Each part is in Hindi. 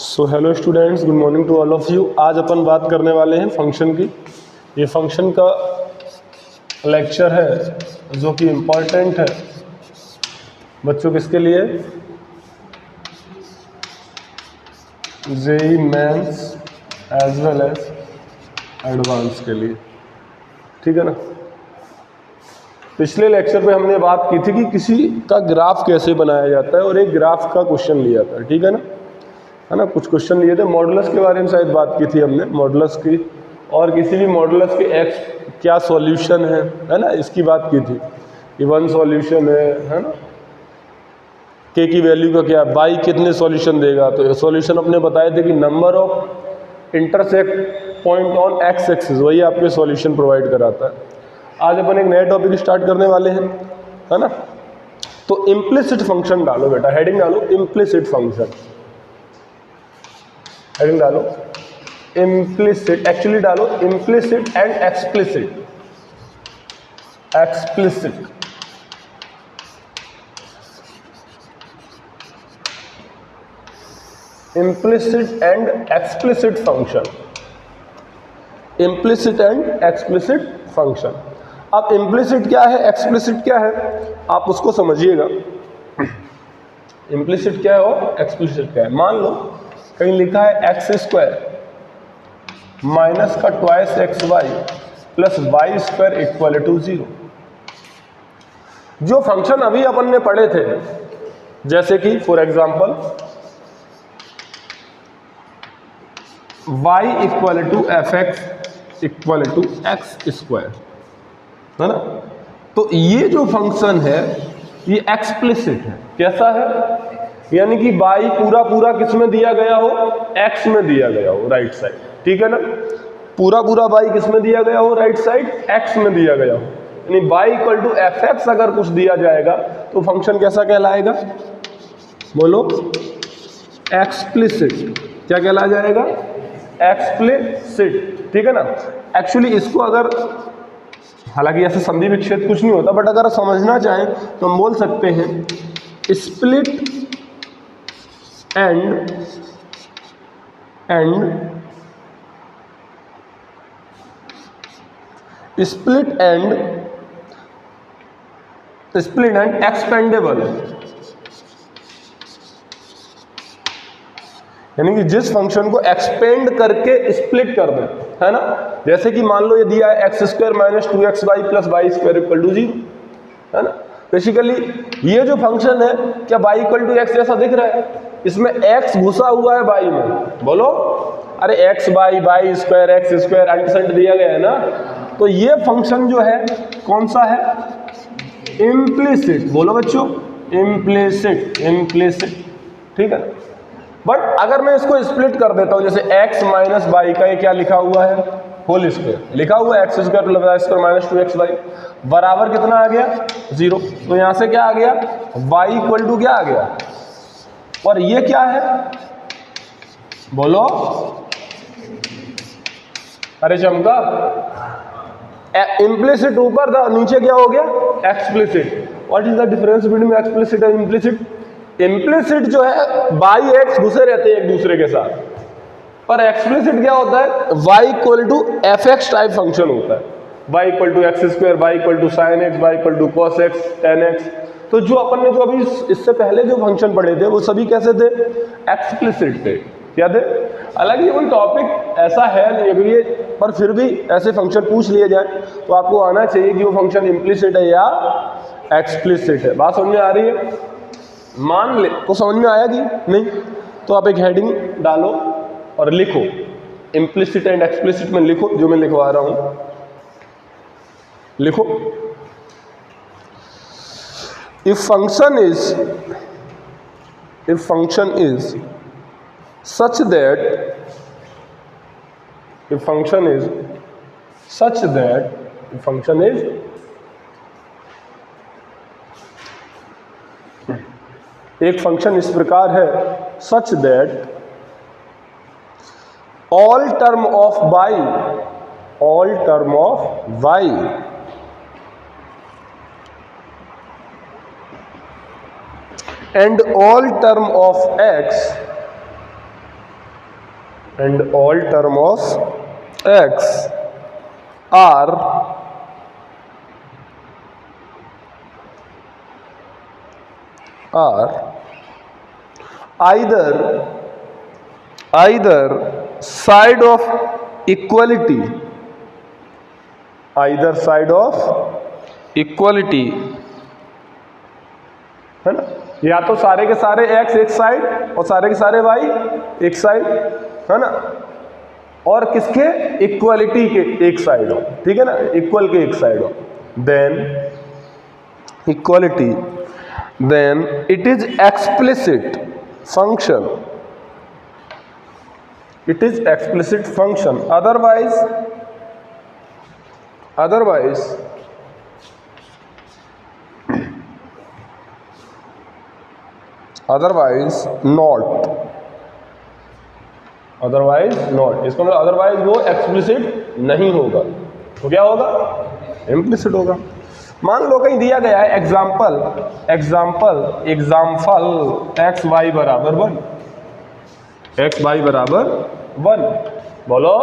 So hello students, good morning to all of you. आज अपन बात करने वाले हैं फंक्शन की। ये फंक्शन का लेक्चर है जो कि इम्पॉर्टेंट है बच्चों किसके लिए, JEE mains as well as advance के लिए, ठीक है ना। पिछले लेक्चर पे हमने बात की थी कि किसी का ग्राफ कैसे बनाया जाता है और एक ग्राफ का क्वेश्चन लिया था, ठीक है ना, कुछ क्वेश्चन लिए थे। मॉडुलस के बारे में शायद बात की थी हमने, मॉडुलस की, और किसी भी मॉडुलस के एक्स क्या सॉल्यूशन है ना, इसकी बात की थी कि वन सॉल्यूशन है ना, के की वैल्यू का क्या, बाई कितने सॉल्यूशन देगा। तो सॉल्यूशन अपने बताए थे कि number of intersect point on x axis, वही आपके सॉल्यूशन प्रोवाइड कराता है। आज अपन एक नया टॉपिक स्टार्ट करने वाले हैं, है ना। तो इम्प्लिसिट फंक्शन डालो बेटा, हेडिंग डालो इम्प्लिसिट फंक्शन, हेडिंग डालो इम्प्लिसिट, एक्चुअली डालो implicit and explicit, explicit implicit and explicit function, implicit and explicit function. अब इम्प्लिसिट क्या है, एक्सप्लिसिट क्या है, आप उसको समझिएगा। इम्प्लिसिट क्या है और एक्सप्लिसिट क्या है। मान लो कहीं लिखा है एक्स स्क्वायर माइनस का twice x y plus y square equal to 0। जो फंक्शन अभी अपन ने पढ़े थे, जैसे कि for example y equal to f x equal to x square, है ना। तो ये जो फंक्शन है ये एक्सप्लिसिट है। कैसा है, यानी कि y पूरा पूरा किस में दिया गया हो, x में दिया गया हो, राइट साइड, ठीक है ना। पूरा पूरा y किस में दिया गया हो, राइट साइड x में दिया गया हो, यानी y equal to f x अगर कुछ दिया जाएगा तो फंक्शन कैसा कहलाएगा, बोलो एक्सप्लिसिट। क्या कहला जाएगा, एक्सप्लिसिट, ठीक है ना। एक्चुअली इसको अगर, हालांकि ऐसे संधि विच्छेद कुछ नहीं होता, बट अगर समझना चाहें तो हम बोल सकते हैं split and split and expendable, यानी कि जिस फंक्शन को एक्सपेंड करके स्प्लिट कर दे, है ना। जैसे कि मान लो ये दिया है x square minus 2xy plus y square equal to 0, है ना। बेसिकली ये जो फंक्शन है, क्या y इक्वल टू एक्स जैसा दिख रहा है, इसमें x घुसा हुआ है y में, बोलो अरे x by y square x square adjacent दिया गया है ना। तो ये फंक्शन जो है कौन सा है, इम्प्लिसिट, बोलो बच्चों इम्प्लिसिट, इम्प्लिसिट, ठीक है। बट अगर मैं इसको स्प्लिट कर देता हूं, जैसे x माइनस वाई का ये क्या लिखा हुआ है, होल स्क्वायर लिखा हुआ है, x square plus y square minus 2xy बराबर कितना आ गया 0। तो यहां से क्या आ गया, y इक्वल टू क्या आ गया, और ये क्या है, बोलो अरे चमका, इम्प्लिसिट ऊपर था, नीचे क्या हो गया explicit. What is the difference between explicit and implicit. Implicit जो है बाई एक्स घुसे रहते हैं एक दूसरे के साथ, पर एक्सप्लिसिट क्या होता है, y equal to f x type function होता है, y equal to x square, y equal to sine x, y equal to cos x, ten x. तो जो अपन ने जो अभी इससे पहले जो फंक्शन पढ़े थे वो सभी कैसे थे, एक्सप्लिसिट थे, क्या थे। हालांकि ये कोई टॉपिक ऐसा है नहीं अभी ये, पर फिर भी ऐसे फंक्शन पूछ लिए जाए तो आपको आना चाहिए कि वो फंक्शन इम्प्लिसिट है या एक्सप्लिसिट है। बात समझ में आ रही है, मान ले को समझ में आया कि नहीं। तो आप एक हेडिंग डालो और लिखो इम्प्लिसिट एंड एक्सप्लिसिट में लिखो, जो मैं लिखवा रहा हूं लिखो। If function is such that एक फंक्शन इस प्रकार है, such that all term of y and all term of x and all term of x are either side of equality, either side of equality, है ना, या तो सारे के सारे x एक साइड और सारे के सारे y एक साइड, है ना, और किसके इक्वलिटी के एक साइड हो, ठीक है ना, इक्वल के एक साइड हो, then equality, then it is explicit function, it is explicit function, otherwise not, इसका मतलब अदरवाइज वो एक्सप्लिसिट नहीं होगा, तो क्या होगा, इम्प्लिसिट होगा। मान लो कहीं दिया गया है एग्जाम्पल एक्स वाई बराबर 1, बोलो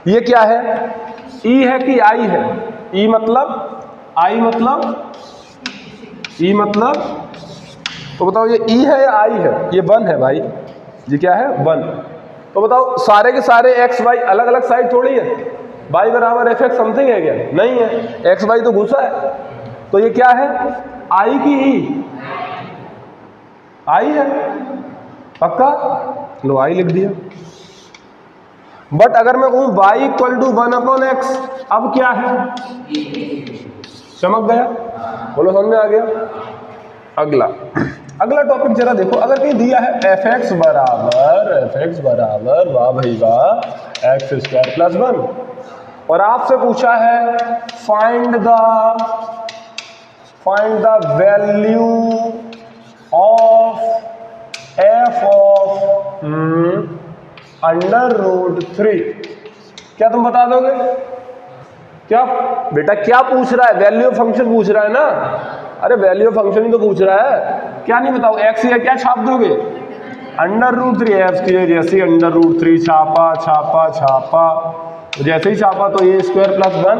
ये क्या है, ई है कि आई है, ई मतलब तो बताओ ये ई है या आई है, ये 1 है भाई, ये क्या है 1, तो बताओ सारे के सारे एक्स वाई अलग अलग साइड थोड़ी है, y बराबर एफ एक्स समथिंग है क्या, नहीं है, एक्स वाई तो घुसा है, तो ये क्या है, आई की ई, आई है पक्का, लो आई लिख दिया। बट अगर मैं कहूं y इक्वल टू 1/x, अब क्या है, चमक गया, बोलो समझ में आ गया। अगला टॉपिक जरा देखो, अगर कहीं दिया है एफ एक्स बराबर वाह भाई वाह x² + 1 और आपसे पूछा है find the value of f of √3, क्या तुम बता दोगे, क्या बेटा क्या पूछ रहा है, वैल्यू ऑफ फंक्शन पूछ रहा है ना, अरे वैल्यू ऑफ फंक्शन ही तो पूछ रहा है, क्या नहीं बताओ, एक्स या क्या छाप दोगे, √3 एक्स की जैसे √3 छापा, जैसे ही छापा तो ये स्क्वायर + 1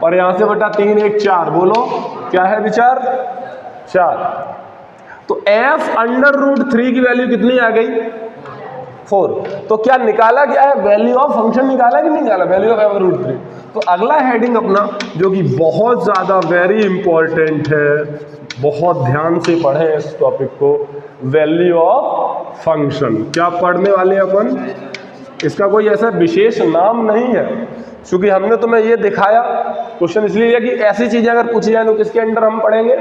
और यहां से बटा 3 1 4, बोलो क्या है विचार, 4, तो f √3 की वैल्यू कितनी आ गई, 4, तो क्या निकाला, क्या है वैल्यू ऑफ फंक्शन निकाला कि नहीं निकाला, वैल्यू ऑफ √3। तो अगला हेडिंग अपना जो कि बहुत ज़्यादा वेरी इंपॉर्टेंट है, बहुत ध्यान से पढ़ें इस टॉपिक को, वैल्यू ऑफ फंक्शन। क्या पढ़ने वाले अपन, इसका कोई ऐसा विशेष नाम नहीं है, क्योंकि हमने तुम्हें ये दिखाया, क्वेश्चन इसलिए है कि ऐसी चीज़ें अगर पूछी जाए तो किसके अंडर हम पढ़ेंगे,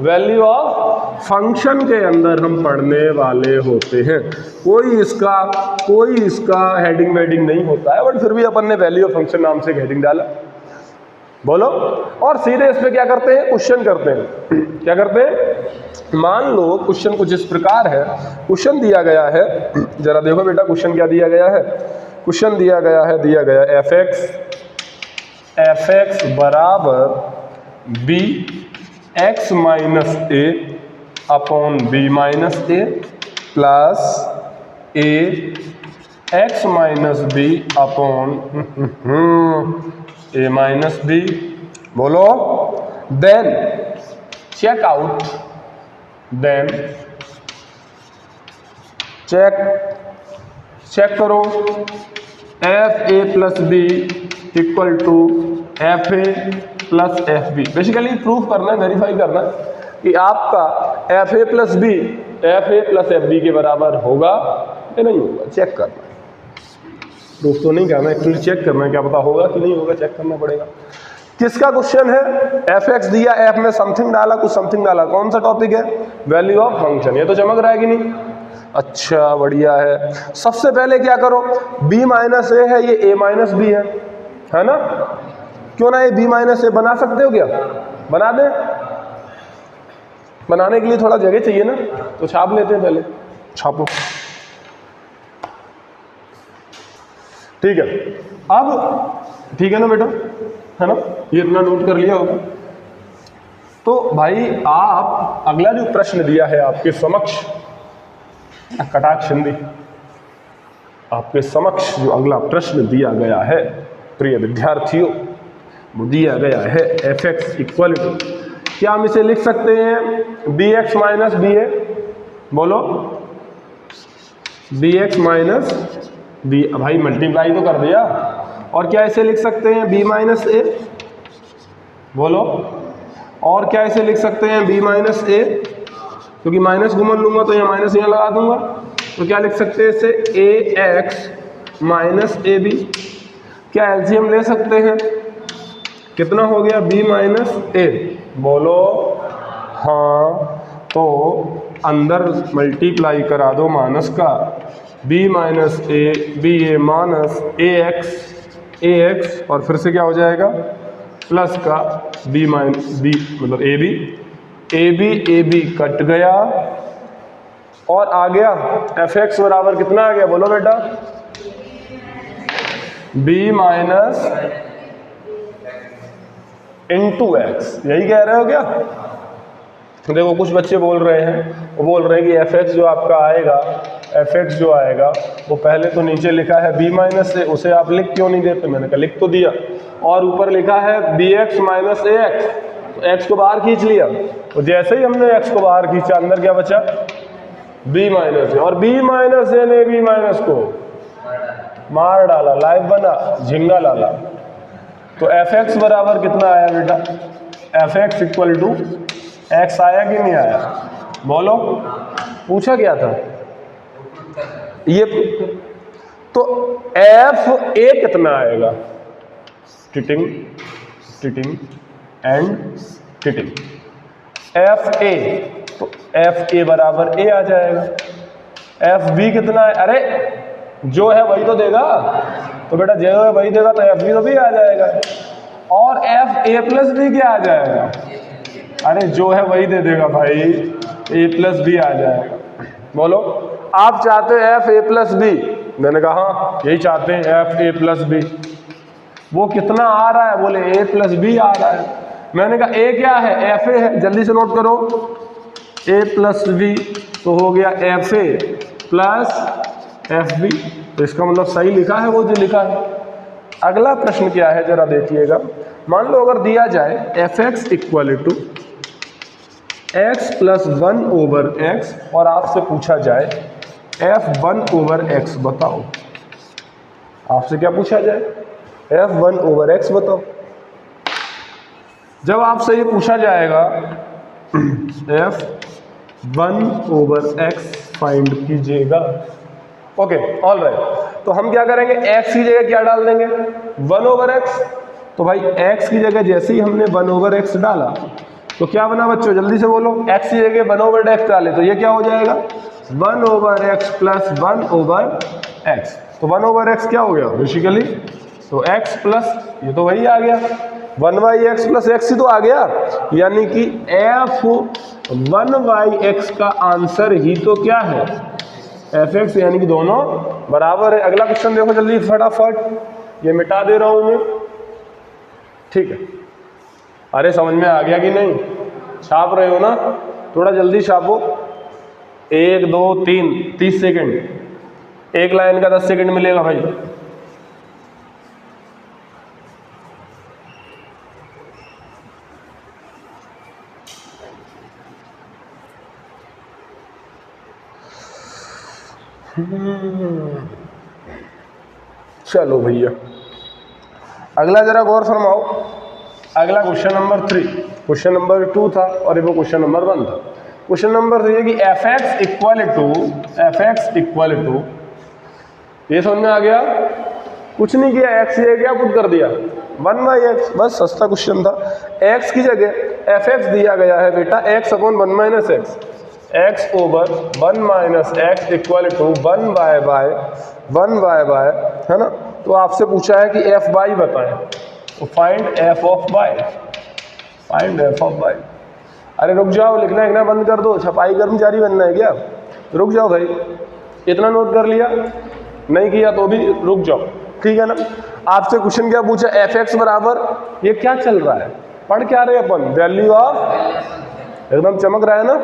वैल्यू ऑफ फंक्शन के अंदर हम पढ़ने वाले होते हैं। कोई इसका हेडिंग वेडिंग नहीं होता है, बट फिर भी अपन ने वैल्यू ऑफ फंक्शन नाम से एक हेडिंग डाला, बोलो, और सीधे इस पे क्या करते हैं, क्वेश्चन करते हैं। क्या करते हैं, मान लो क्वेश्चन कुछ इस प्रकार है, क्वेश्चन दिया गया है, जरा देखो बेटा क्वेश्चन क्या दिया गया है, क्वेश्चन दिया गया एफ एक्स बराबर b x - a upon b - a plus a x - b upon a - b, बोलो, देन चेक करो fa + b equal to fa + fb। Basically proof करना है, वेरीफाई करना है कि आपका fa + b fa + fb के बराबर होगा या नहीं होगा, चेक करना है, प्रूफ तो नहीं करना, एक्चुअली चेक करना है, क्या पता होगा कि नहीं होगा, चेक करना पड़ेगा। किसका क्वेश्चन है, एफ एक्स दिया, एफ में समथिंग डाला, कुछ समथिंग डाला, कौन सा टॉपिक है, वैल्यू ऑफ फंक्शन। ये तो चमक रहा है कि नहीं, अच्छा बढ़िया है। सबसे पहले क्या करो, b - a है, ये a - b है ना, क्यों ना ये b - a बना सकते हो, क्या बना दे, बनाने के लिए थोड़ा जगह चाहिए ना, तो छाप लेते हैं, पहले छापो, ठीक है। अब ठीक है ना बेटा, है ना, ये इतना नोट कर लिया होगा। तो भाई आप अगला जो प्रश्न दिया है आपके समक्ष, कटाक्ष हिंदी, आपके समक्ष जो अगला प्रश्न दिया गया है प्रिय विद्यार्थियों, वो दिया गया है fx इक्वल टू, क्या हम इसे लिख सकते हैं bx माइनस बी ए, बोलो bx माइनस बी, भाई मल्टीप्लाई तो कर दिया, और क्या इसे लिख सकते हैं b माइनस ए, बोलो, और क्या इसे लिख सकते हैं b माइनस ए, क्योंकि माइनस घुमन लूंगा तो यहाँ माइनस यहाँ लगा दूंगा, तो क्या लिख सकते हैं इसे ax माइनस ए बी, क्या एलसीएम ले सकते हैं, कितना हो गया b माइनस ए, बोलो हाँ, तो अंदर मल्टीप्लाई करा दो माइनस का, b minus a b a minus a x और फिर से क्या हो जाएगा प्लस का b माइनस बी मतलब ए बी कट गया और आ गया fx बराबर कितना आ गया, बोलो बेटा b माइनस इंटू एक्स, यही कह रहे हो क्या। देखो कुछ बच्चे बोल रहे हैं, वो बोल रहे हैं कि fx जो आपका आएगा, fx जो आएगा वो पहले तो नीचे लिखा है b माइनस ए, उसे आप लिख क्यों नहीं देते, मैंने कहा लिख तो दिया, और ऊपर लिखा है bx माइनस ए एक्स, तो x को बाहर खींच लिया, तो जैसे ही हमने x को बाहर खींचा अंदर क्या बचा b माइनस ए, और b माइनस ए ने b माइनस को मार डाला, लाइव बना झिंगा लाला, तो fx बराबर कितना आया बेटा, fx इक्वल टू x आया कि नहीं आया, बोलो पूछा क्या था ये, तो f a कितना आएगा, टिटिंग टिटिंग एंड टिटिंग, f a, तो f a बराबर a आ जाएगा, f b कितना है, अरे जो है वही तो देगा, तो बेटा जो है वही देगा तो एफ बी तो भी आ जाएगा, और एफ ए प्लस बी क्या आ जाएगा, अरे जो है वही दे देगा भाई, ए प्लस बी आ जाएगा, बोलो आप चाहते हैं एफ ए प्लस बी, मैंने कहा हाँ यही चाहते हैं एफ ए प्लस बी, वो कितना आ रहा है, बोले ए प्लस बी आ रहा है, मैंने कहा ए क्या है, एफ ए है, जल्दी से नोट करो, ए प्लस बी तो हो गया f a plus f b, तो इसका मतलब सही लिखा है वो जो लिखा है। अगला प्रश्न क्या है जरा देखिएगा, मान लो अगर दिया जाए f x equal to x plus 1 over x, और आपसे पूछा जाए एफ 1 ओवर एक्स बताओ, आपसे क्या पूछा जाए एफ 1 ओवर एक्स बताओ, जब आपसे ये पूछा जाएगा एफ 1 ओवर एक्स फाइंड कीजिएगा, ओके ऑल राइट, तो हम क्या करेंगे x की जगह क्या डाल देंगे 1 ओवर x, तो भाई x की जगह जैसे ही हमने 1 ओवर x डाला तो क्या बना बच्चों, जल्दी से बोलो, x की जगह 1 ओवर x डाले तो ये क्या हो जाएगा 1 over x plus 1 over x, तो 1 ओवर x क्या हो गया बेसिकली, तो x प्लस ये तो वही आ गया 1 बाई एक्स प्लस एक्स ही तो आ गया, यानी कि f 1 बाई एक्स का आंसर ही तो क्या है एफ एक्स, यानी कि दोनों बराबर है। अगला क्वेश्चन देखो जल्दी फटाफट, ये मिटा दे रहा हूं मैं, ठीक है, अरे समझ में आ गया कि नहीं, छाप रहे हो ना, थोड़ा जल्दी छापो, 1 2 3 30 सेकेंड, एक लाइन का 10 सेकेंड मिलेगा भाई, चलो भैया अगला जरा गौर फरमाओ, अगला क्वेश्चन नंबर 3, क्वेश्चन नंबर 2 था और ये वो क्वेश्चन नंबर 1 था। क्वेश्चन नंबर 3 है कि एफ एक्स इक्वल टू, ये समझ में आ गया, कुछ नहीं किया, एक्स की जगह क्या पुट कर दिया 1 बाई एक्स, बस सस्ता क्वेश्चन था, एक्स की जगह एफ एक्स दिया गया है बेटा x upon 1 minus x, x over 1 minus x equal to 1 by है ना, तो आपसे पूछा है कि एफ बाई बताएं, तो फाइंड एफ ऑफ बाई, अरे रुक जाओ, लिखना बंद कर दो, छपाई कर्मचारी बनना है क्या, रुक जाओ भाई, इतना नोट कर लिया, नहीं किया तो भी रुक जाओ, ठीक है ना। आपसे क्वेश्चन क्या पूछा, एफ एक्स बराबर, ये क्या चल रहा है, पढ़ क्या रहे अपन, वैल्यू ऑफ, एकदम चमक रहा है ना,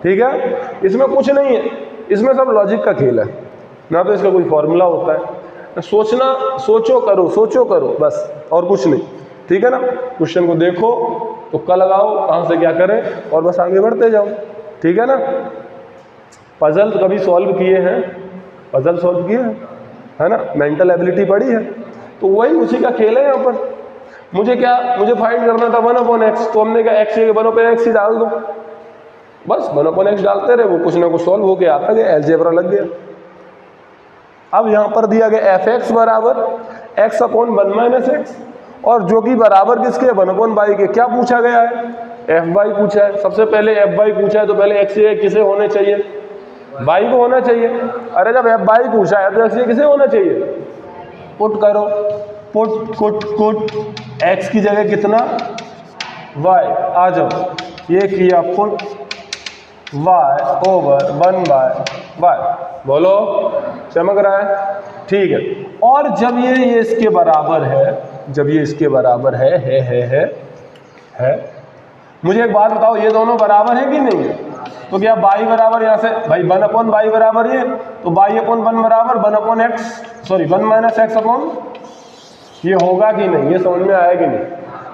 ठीक है, इसमें कुछ नहीं है, इसमें सब लॉजिक का खेल है, ना तो इसका कोई फॉर्मूला होता है। सोचना, सोचो करो बस, और कुछ नहीं, ठीक है ना। क्वेश्चन को देखो, तुक्का लगाओ कहाँ से क्या करें, और बस आगे बढ़ते जाओ, ठीक है ना। पजल कभी सॉल्व किए हैं? पजल सॉल्व किए हैं, है ना, मेंटल एबिलिटी पढ़ी है, तो वही उसी का खेल है यहाँ पर। मुझे फाइंड करना था 1/x, तो हमने कहा x 1/x ही डाल दो, बस 1/x डालते रहे, वो कुछ ना कुछ सॉल्व होके आता गया, अलजेब्रा लग गया। अब यहाँ पर दिया गया fx बराबर x/1 - x, और जो कि बराबर किसके, 1/y के। क्या पूछा गया है? fy पूछा है। सबसे पहले fy पूछा है तो पहले x किसे होने चाहिए? y को होना चाहिए। अरे जब fy पूछा है तो x किसे होना चाहिए? पुट करो, पुट x की जगह कितना, y, आ जाओ, ये किया पुट y/1/y, बोलो चमक रहा है, ठीक है। और जब ये इसके बराबर है, जब ये इसके बराबर है, मुझे एक बात बताओ, ये दोनों बराबर है कि नहीं है? तो क्या y बराबर, यहाँ से भाई 1/y बराबर ये, तो y/1 बराबर 1/x, सॉरी 1 - x/, ये होगा कि नहीं? ये समझ में आया कि नहीं?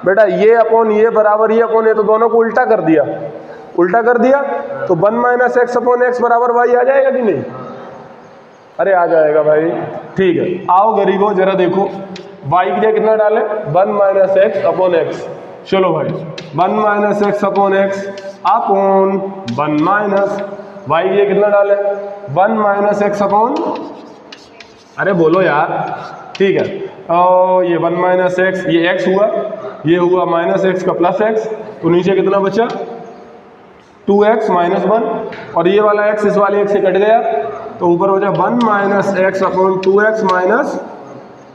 बेटा ये अपॉन ये बराबर ये अपॉन ये, तो दोनों को उल्टा कर दिया, तो 1 - x/x बराबर y आ जाएगा कि नहीं? अरे आ जाएगा भाई, ठीक है। आओ गरीबों जरा देखो, y की जगह कितना डालें, 1 - x/x, चलो भाई 1 - x/x अपॉन 1 - y की जगह कितना डालें, 1 - x/, अरे बोलो यार, ठीक है। ये 1 - x, ये x हुआ, ये हुआ -x का +x, तो नीचे कितना बचा, 2x - 1, और ये वाला x इस वाले x से कट गया, तो ऊपर हो जाए 1 - x/2x माइनस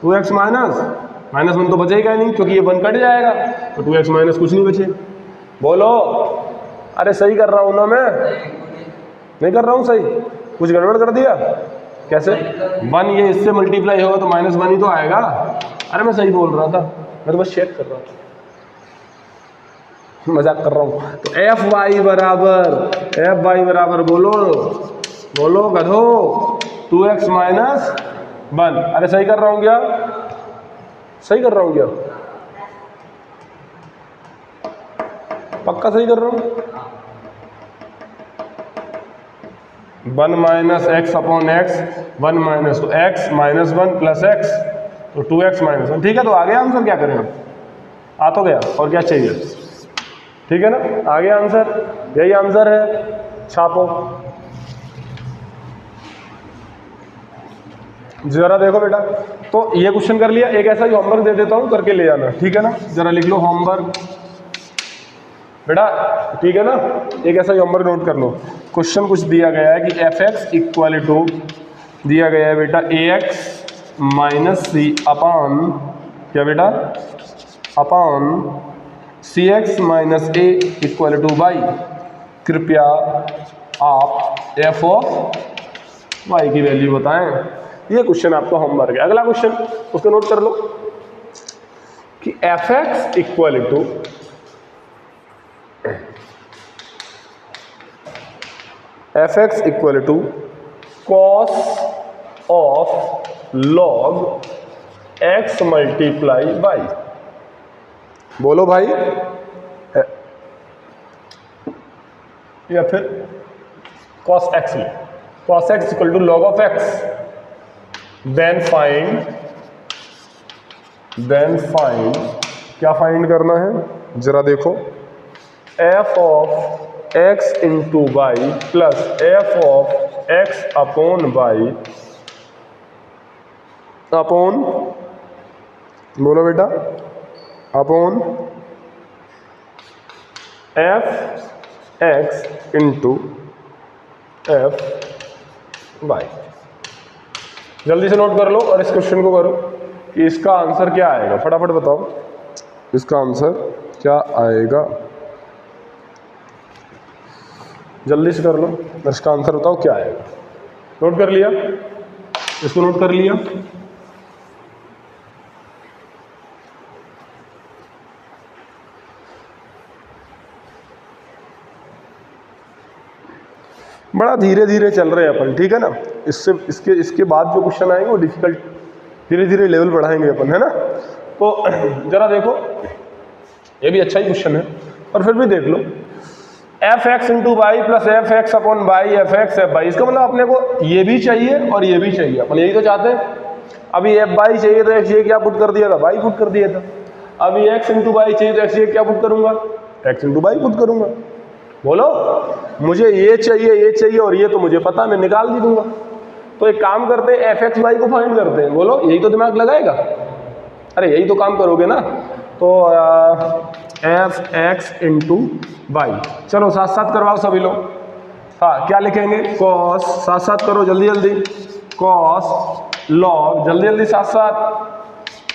2x -1 तो बचेगा ही नहीं, क्योंकि ये 1 कट जाएगा, तो 2x - कुछ नहीं बचे। बोलो, अरे सही कर रहा हूं ना मैं? नहीं कर रहा हूं सही? कुछ गड़बड़ कर दिया? कैसे? 1 ये इससे मल्टीप्लाई होगा तो -1 ही तो आएगा। अरे मैं सही बोल रहा था, मैं तो बस चेक कर रहा था, मजाक कर रहा हूं। तो fy बराबर बोलो गधो, 2x - 1। अरे सही कर रहा हूं क्या? सही कर रहा हूं क्या? पक्का सही कर रहा हूं? 1 - x/x, 1 - तो x - 1 + x, तो 2x - 1, ठीक है। तो आ गया आंसर, क्या करें अब? आ तो गया, और क्या चाहिए, ठीक है ना, आ गया आंसर, यही आंसर है, छापो जरा देखो बेटा। तो ये क्वेश्चन कर लिया, एक ऐसा ही होमवर्क दे देता हूं, करके ले जाना, ठीक है ना। जरा लिख लो होमवर्क बेटा, ठीक है ना। एक ऐसा ही होमवर्क नोट कर लो। क्वेश्चन कुछ दिया गया है कि fx इक्वल टू, दिया गया है बेटा ax - c अपॉन, क्या बेटा, upon cx - a equal to y। कृपया आप f ऑफ y की वैल्यू बताएं। ये क्वेश्चन आपका होमवर्क है। अगला क्वेश्चन उसको नोट कर लो कि fx equal to cos of log x multiply y। बोलो भाई, या फिर cos x ले, cos x equal to log of x, then find क्या फाइंड करना है, जरा देखो, f of x into Y plus f of x upon y upon, बोलो बेटा, upon f x into f y. जल्दी से नोट कर लो और इस क्वेश्चन को करो कि इसका आंसर क्या आएगा, फटाफट बताओ इसका आंसर क्या आएगा, जल्दी से कर लो, इसका आंसर बताओ क्या आएगा। नोट कर लिया, इसको नोट कर लिया, बड़ा धीरे धीरे चल रहे हैं अपन, ठीक है ना। इससे इसके बाद जो क्वेश्चन आएंगे वो डिफिकल्ट, धीरे धीरे लेवल बढ़ाएंगे अपन, है ना। तो जरा देखो, ये भी अच्छा ही क्वेश्चन है, और फिर भी देख लो, F x into Y plus F x upon Y F X F Y, इसका मतलब अपने को ये भी चाहिए और ये भी चाहिए, अपन यही तो चाहते हैं। अभी एफ वाई चाहिए तो एक्स ये क्या पुट कर दिया था, वाई पुट कर दिया था। अभी एक्स इंटू वाई चाहिए तो एक्स ये क्या पुट करूंगा, एक्स इंटू वाई पुट करूंगा। बोलो, मुझे ये चाहिए और ये तो मुझे पता, मैं निकाल भी दूंगा। तो एक काम करते हैं, एफ एक्स वाई को फाइंड करते हैं। बोलो, यही तो दिमाग लगाएगा, अरे यही तो काम करोगे ना। तो एफ एक्स इंटू वाई, चलो साथ साथ करवाओ सभी लोग। हाँ, क्या लिखेंगे, कॉस, साथ साथ करो जल्दी जल्दी, कॉस लॉग, जल्दी जल्दी साथ साथ।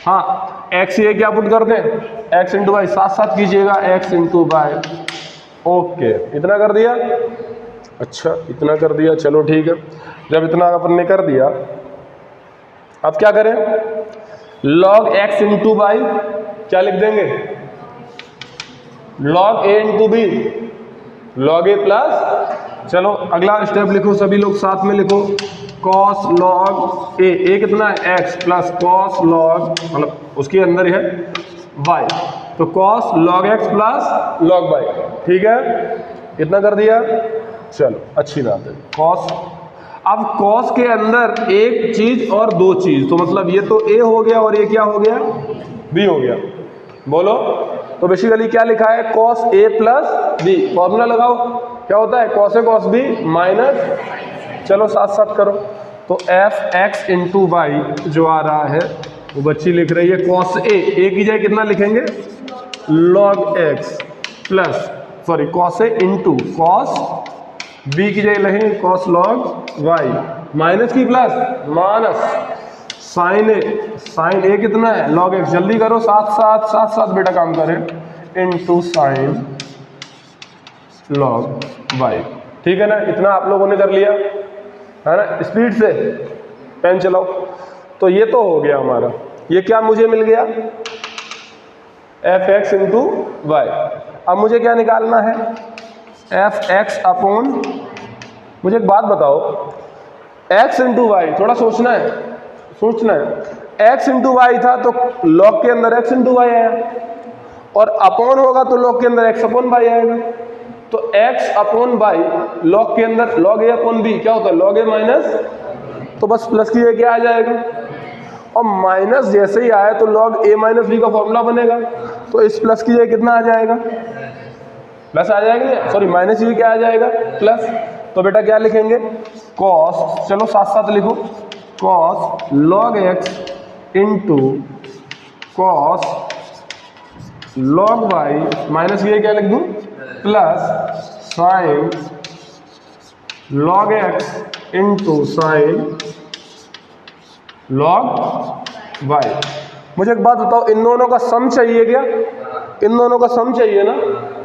हाँ, एक्स ये क्या पुट कर दें, एक्स इंटू वाई, साथ साथ कीजिएगा, एक्स इंटू वाई। ओके, इतना कर दिया, अच्छा इतना कर दिया, चलो ठीक है। जब इतना अपन ने कर दिया, अब क्या करें, लॉग एक्स इंटू वाई क्या लिख देंगे, लॉग ए इंटू बी, लॉग ए प्लस, चलो अगला स्टेप लिखो सभी लोग साथ में लिखो, कॉस लॉग ए कितना है एक्स प्लस कॉस लॉग, मतलब उसके अंदर है वाई, तो cos log x plus log y, ठीक है, इतना कर दिया। चलो अच्छी बात है, कॉस, अब कॉस के अंदर एक चीज और दो चीज, तो मतलब ये तो ए हो गया और ये क्या हो गया, बी हो गया। बोलो, तो बेसिकली क्या लिखा है, cos A plus B, formula लगाओ, क्या होता है, cos A cos B minus, चलो साथ साथ करो, तो एफ एक्स इंटू वाई जो आ रहा है वो बच्ची लिख रही है कॉस ए की जगह कितना लिखेंगे, log x plus, sorry cos A into cos B की जगह लिखेंगे कॉस लॉग वाई, माइनस की प्लस माइनस साइन ए कितना है, लॉग एक्स, जल्दी करो साथ साथ बेटा काम करें, इनटू साइन लॉग वाई, ठीक है ना। इतना आप लोगों ने कर लिया है ना, स्पीड से पेन चलाओ। तो ये तो हो गया हमारा, ये क्या मुझे मिल गया, एफ एक्स इंटू वाई। अब मुझे क्या निकालना है, एफ एक्स अपॉन, मुझे एक बात बताओ, एक्स इंटू वाई, थोड़ा सोचना है, एक्स इंटू वाई था तो लॉग के अंदर एक्स इंटू वाई आया, और अपॉन होगा तो लॉग के अंदर एक्स अपॉन वाई आएगा। तो एक्स अपॉन वाई लॉग के अंदर लॉग ए अपॉन बी क्या होता है, लॉग ए माइनस, तो बस प्लस की जगह क्या आ जाएगा, और माइनस जैसे ही आया तो लॉग ए माइनस बी का फॉर्मूला बनेगा, तो इस प्लस की जगह कितना आ जाएगा, प्लस आ जाएगा, सॉरी माइनस की क्या आ जाएगा, प्लस। तो बेटा क्या लिखेंगे, कॉस, चलो साथ साथ लिखो, cos log x into cos log Y minus ये क्या लिख दूं, plus sine log x into sine log y. मुझे एक बात बताओ, इन दोनों का सम चाहिए क्या, इन दोनों का सम चाहिए ना,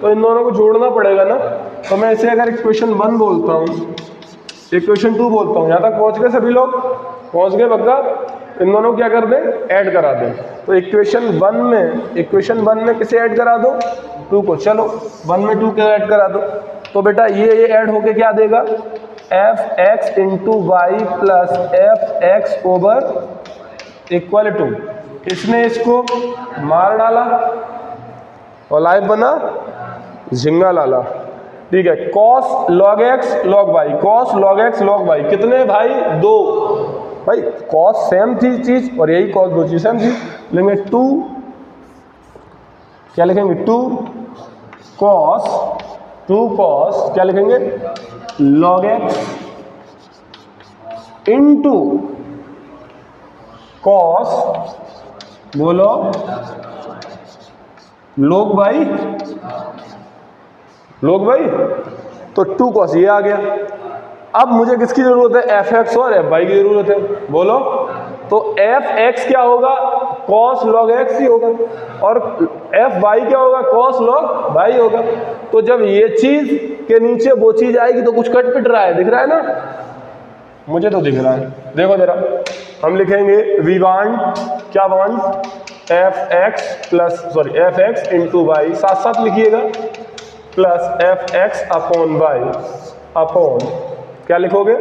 तो इन दोनों को जोड़ना पड़ेगा ना। तो मैं इसे अगर इक्वेशन 1 बोलता हूँ, इक्वेशन 2 बोलता हूँ, यहाँ तक पहुँच गए सभी लोग, पहुँच गए पक्का, इन दोनों क्या कर दें, ऐड करा दें। तो इक्वेशन 1 में किसे ऐड करा दो, 2 को, चलो 1 में 2 को ऐड करा दो। तो बेटा ये ऐड होके क्या देगा, f x into Y plus F x over equal to, इसने इसको मार डाला और लाइव बना झिंगा लाला, ठीक है, cos log x log y, cos log x log y कितने भाई, 2 भाई, कॉस सेम थी चीज और यही कॉस दो चीज सेम थी, लेंगे 2, क्या लिखेंगे 2 कॉस क्या लिखेंगे, लॉग एक्स इंटू कॉस, बोलो लॉग वाई, तो 2 कॉस ये आ गया। अब मुझे किसकी जरूरत है, एफ एक्स और एफ वाई की जरूरत है, बोलो। तो एफ एक्स क्या होगा, कॉस लॉग एक्स ही होगा, और एफ वाई क्या होगा, कॉस लॉग वाई होगा। तो जब ये चीज के नीचे वो चीज आएगी तो कुछ कट पिट रहा है, दिख रहा है ना, मुझे तो दिख रहा है, देखो जरा, हम लिखेंगे वी वांट, क्या want, f x plus, sorry f x into y, साथ साथ लिखिएगा, plus F x upon y upon, क्या लिखोगे,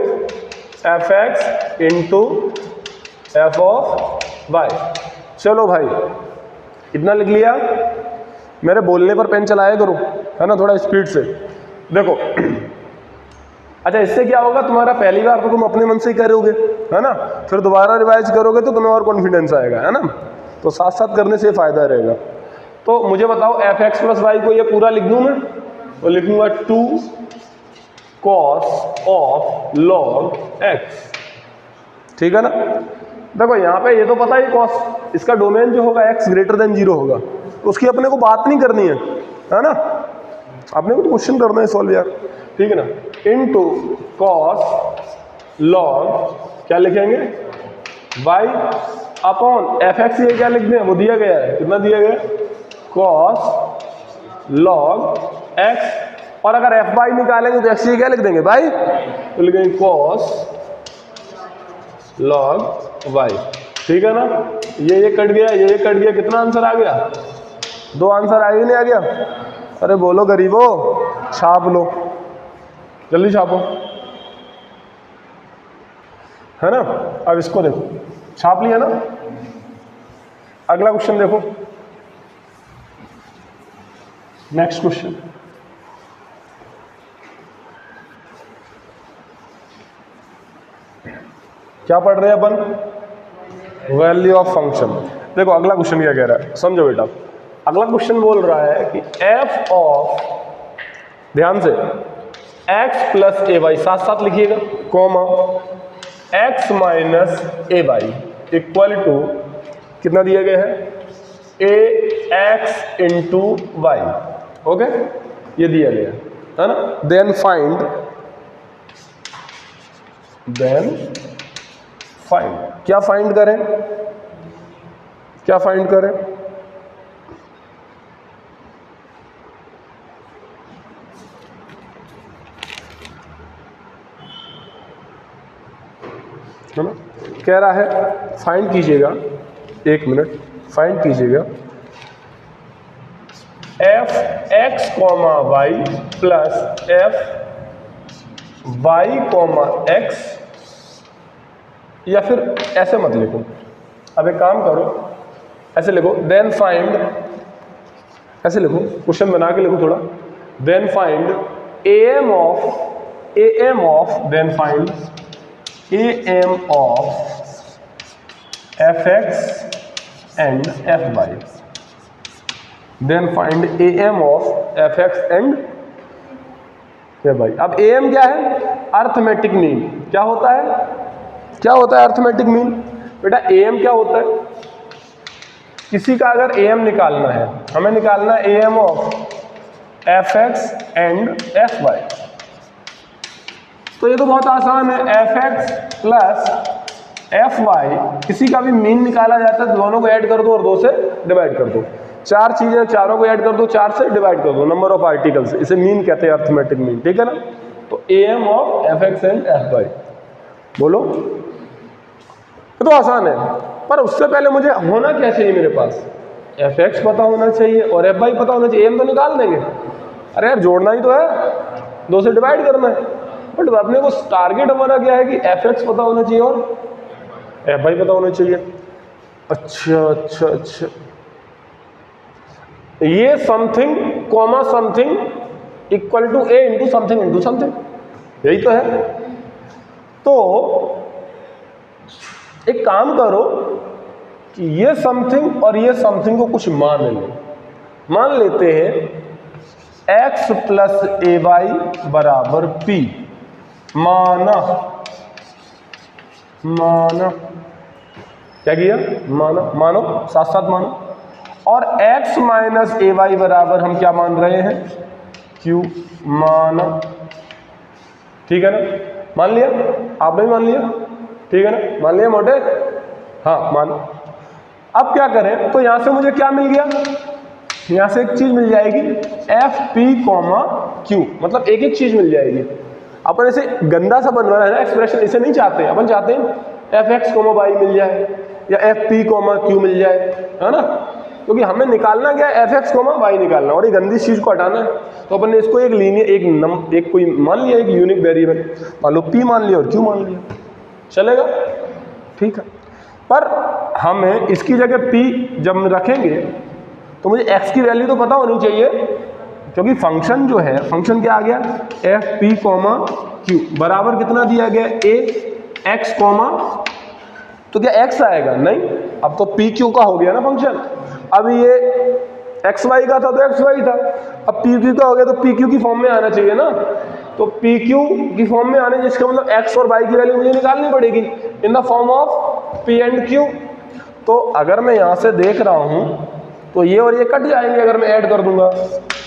f x into f of y. चलो भाई इतना लिख लिया, मेरे बोलने पर पेन चलाया करो, है ना, थोड़ा स्पीड से। देखो अच्छा इससे क्या होगा, तुम्हारा पहली बार तो तुम अपने मन से ही करोगे, है ना, फिर दोबारा रिवाइज करोगे तो तुम्हें और कॉन्फिडेंस आएगा, है ना, तो साथ साथ करने से फायदा रहेगा। तो मुझे बताओ एफ एक्स प्लस वाई को ये पूरा लिख दूं मैं, तो लिखूंगा 2 cos ऑफ log x, ठीक है ना। देखो यहाँ पे ये तो पता ही cos, इसका डोमेन जो होगा x ग्रेटर देन 0 होगा, तो उसकी अपने को बात नहीं करनी है ना, अपने को तो क्वेश्चन करना है सॉल्व यार, ठीक है ना। इनटू cos log क्या लिखेंगे y अपॉन एफ एक्स, ये क्या लिख दें, वो दिया गया है, कितना दिया गया है, cos log x, और अगर एफ वाई निकालेंगे तो एक्स ये क्या लिख देंगे भाई, तो लिखेंगे cos log y, ठीक है ना। ये कट गया, ये कट गया, कितना आंसर आ गया, 2 आंसर आगे नहीं आ गया। अरे बोलो गरीबो, छाप लो, जल्दी छापो, है ना। अब इसको देखो, छाप लिया ना। अगला क्वेश्चन देखो, नेक्स्ट क्वेश्चन, क्या पढ़ रहे हैं अपन, वैल्यू ऑफ फंक्शन। देखो अगला क्वेश्चन क्या कह रहा है, समझो बेटा। अगला क्वेश्चन बोल रहा है कि एफ ऑफ, ध्यान से, x प्लस ए वाई, साथ साथ लिखिएगा, comma x minus a y equal to कितना दिया गया है, a x into y, okay, ये दिया गया है ना। देन फाइंड क्या फाइंड करें, क्या फाइंड करें, है ना, कह रहा है फाइंड कीजिएगा, 1 मिनट, फाइंड कीजिएगा f x comma y plus f y comma x, या फिर ऐसे मत लिखो, अब एक काम करो, ऐसे लिखो, देन फाइंड, ऐसे लिखो, क्वेश्चन बना के लिखो थोड़ा, then find am of then find am of F x and F y, then find am of F x and F y. अब am क्या है, अर्थमेटिक मीन। क्या होता है, क्या होता है अर्थमेटिक मीन, बेटा am क्या होता है, किसी का अगर am निकालना है, हमें निकालना है am of F x and F y, तो ये तो बहुत आसान है, f x plus f y, किसी का भी मीन निकाला जाता है, दोनों को ऐड कर दो और 2 से डिवाइड कर दो, 4 चीजें, चारों को ऐड कर दो, 4 से डिवाइड कर दो, नंबर ऑफ आर्टिकल्स, इसे मीन कहते हैं, अर्थमेटिक मीन, ठीक है ना। तो am of F x and F वाई, बोलो, ये तो आसान है, पर उससे पहले मुझे होना क्या चाहिए, मेरे पास एफ एक्स पता होना चाहिए और एफ वाई पता होना चाहिए, am तो निकाल देंगे, अरे यार जोड़ना ही तो है, 2 से डिवाइड करना है, बट अपने को टारगेट हमारा क्या है कि एफ एक्स पता होना चाहिए और एफ वाई पता होना चाहिए। अच्छा, ये something comma something equal to a into something into something, यही तो है। तो एक काम करो कि ये समथिंग और ये समथिंग को कुछ मान लो, मान लेते हैं x प्लस ए वाई बराबर p, माना क्या किया, मानो साथ साथ मानो, और x माइनस ए वाई बराबर हम क्या मान रहे हैं, q, माना, ठीक है ना, मान लिया, आपने भी मान लिया, ठीक है ना, मान लिया मोटे, हाँ मान। अब क्या करें, तो यहां से मुझे क्या मिल गया, यहां से एक चीज मिल जाएगी एफ पी कॉमा क्यू, मतलब एक एक चीज मिल जाएगी। अपन ऐसे गंदा सा बनवाना है ना एक्सप्रेशन, इसे नहीं चाहते, अपन चाहते हैं एफ एक्स कॉमा वाई मिल जाए या एफ पी कॉमा क्यू मिल जाए, है ना, क्योंकि हमें निकालना क्या है, एफ एक्स कॉमा वाई निकालना, और ये गंदी चीज को हटाना है। तो अपन ने इसको एक लीनियर, एक कोई मान लिया, एक यूनिक वेरिएबल मान लो पी मान लिया और क्यू मान लिया, चलेगा, ठीक है। पर हमें इसकी जगह p जब रखेंगे तो मुझे x की वैल्यू तो पता होनी चाहिए, क्योंकि फंक्शन जो है, फंक्शन क्या आ गया, एफ पी कॉमा क्यू बराबर कितना दिया गया, ए एक्स कॉमा, तो क्या x आएगा, नहीं, अब तो पी क्यू का हो गया ना फंक्शन। अब ये एक्स वाई का था तो एक्स वाई था, अब पी क्यू का हो गया तो पी क्यू की फॉर्म में आना चाहिए ना, तो पी क्यू की फॉर्म में आने, जिसका मतलब एक्स और वाई की वैल्यू मुझे निकालनी पड़ेगी in the form of P and Q. तो अगर मैं यहां से देख रहा हूं तो ये और ये कट जाएंगे, अगर मैं ऐड कर दूंगा,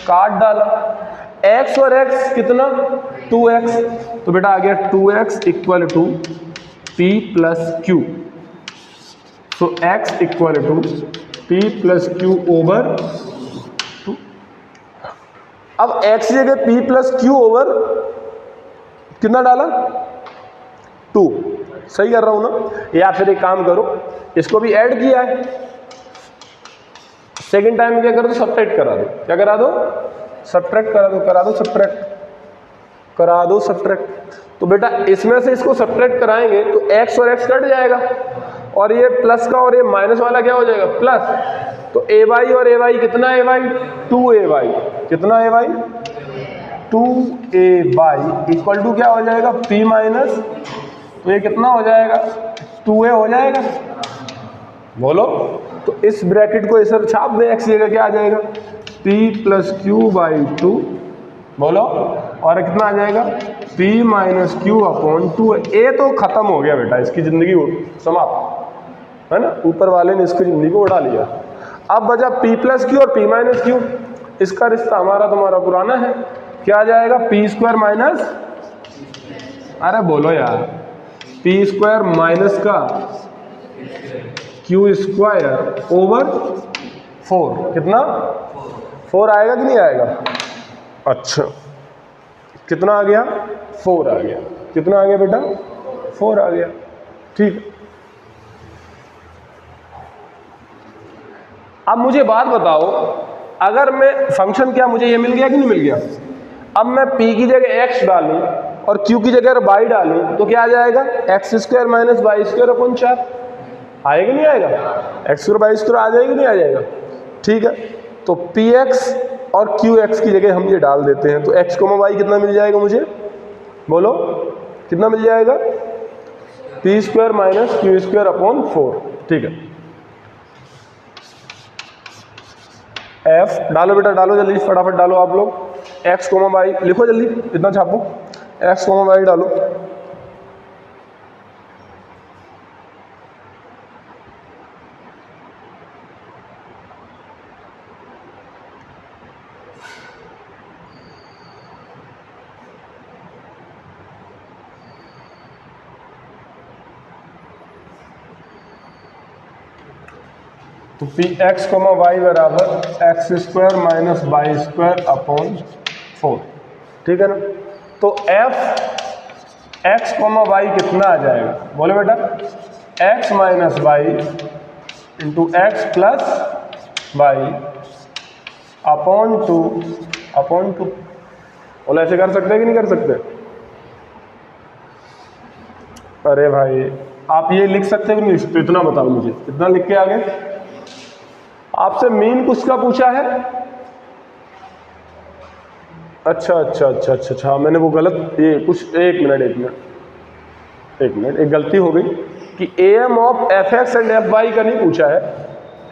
काट डाला, x और x कितना 2x, तो बेटा आ गया 2x equal to p plus q, तो x equal to p plus q over 2। अब x की जगह p प्लस क्यू ओवर कितना डाला 2, सही कर रहा हूं ना, या फिर एक काम करो, इसको भी ऐड किया है, सेकेंड टाइम क्या कर दो, सब्ट्रैक्ट करा दो, क्या करा दो, सब्ट्रैक्ट करा दो, करा दो सब्ट्रैक्ट, करा दो सब्ट्रैक्ट। तो बेटा इसमें से इसको सब्ट्रैक्ट कराएंगे तो x और x कट जाएगा, और ये प्लस का और ये माइनस वाला क्या हो जाएगा, प्लस, तो ए वाई और ए वाई कितना, ए वाई 2ay, कितना ए वाई 2ay इक्वल टू क्या हो जाएगा, p माइनस, तो ये कितना हो जाएगा 2a हो जाएगा, बोलो। तो इस ब्रैकेट को इधर छाप दें, एक्स जगह क्या आ जाएगा, p प्लस क्यू बाई 2, बोलो, और कितना आ जाएगा p माइनस क्यू अपॉन 2। ए तो खत्म हो गया बेटा, इसकी जिंदगी समाप्त है ना, ऊपर वाले ने इसकी जिंदगी को उड़ा लिया। अब बचा p प्लस क्यू और p माइनस क्यू, इसका रिश्ता हमारा तुम्हारा पुराना है, क्या आ जाएगा p स्क्वायर माइनस, अरे बोलो यार, p स्क्वायर माइनस का क्यू स्क्वायर ओवर 4, कितना 4 आएगा कि नहीं आएगा, अच्छा कितना आ गया 4 आ गया, कितना आ गया बेटा 4 आ गया, ठीक। अब मुझे बात बताओ, अगर मैं फंक्शन क्या, मुझे ये मिल गया कि नहीं मिल गया, अब मैं p की जगह x डालूं और q की जगह y डालूं तो क्या आ जाएगा, x square minus y square upon 4, आएगा नहीं आएगा, एक्स स्क्वायर वाई स्क्वायर आ जाएगा नहीं आ जाएगा, ठीक है। तो px और qx की जगह हम ये डाल देते हैं, तो x कोमा y कितना मिल जाएगा मुझे, बोलो कितना मिल जाएगा, p square minus Q square upon 4, ठीक है। f डालो बेटा, डालो जल्दी, फटाफट डालो आप लोग, x कोमा वाई लिखो जल्दी, इतना छापो, x कोमा वाई डालो, तो पी एक्स कोमा वाई बराबर x square minus y square upon 4, ठीक है ना। तो एफ एक्स कोमा वाई कितना आ जाएगा, बोले बेटा, x minus y into x plus y upon 2, बोले ऐसे कर सकते हैं कि नहीं कर सकते, अरे भाई आप ये लिख सकते हैं कि नहीं लिख सकते, इतना बताओ मुझे, इतना लिख के आगे। आपसे मीन किसका पूछा है, अच्छा, मैंने वो गलत, ये कुछ, एक मिनट, एक गलती हो गई कि am of F x and F y का नहीं पूछा है,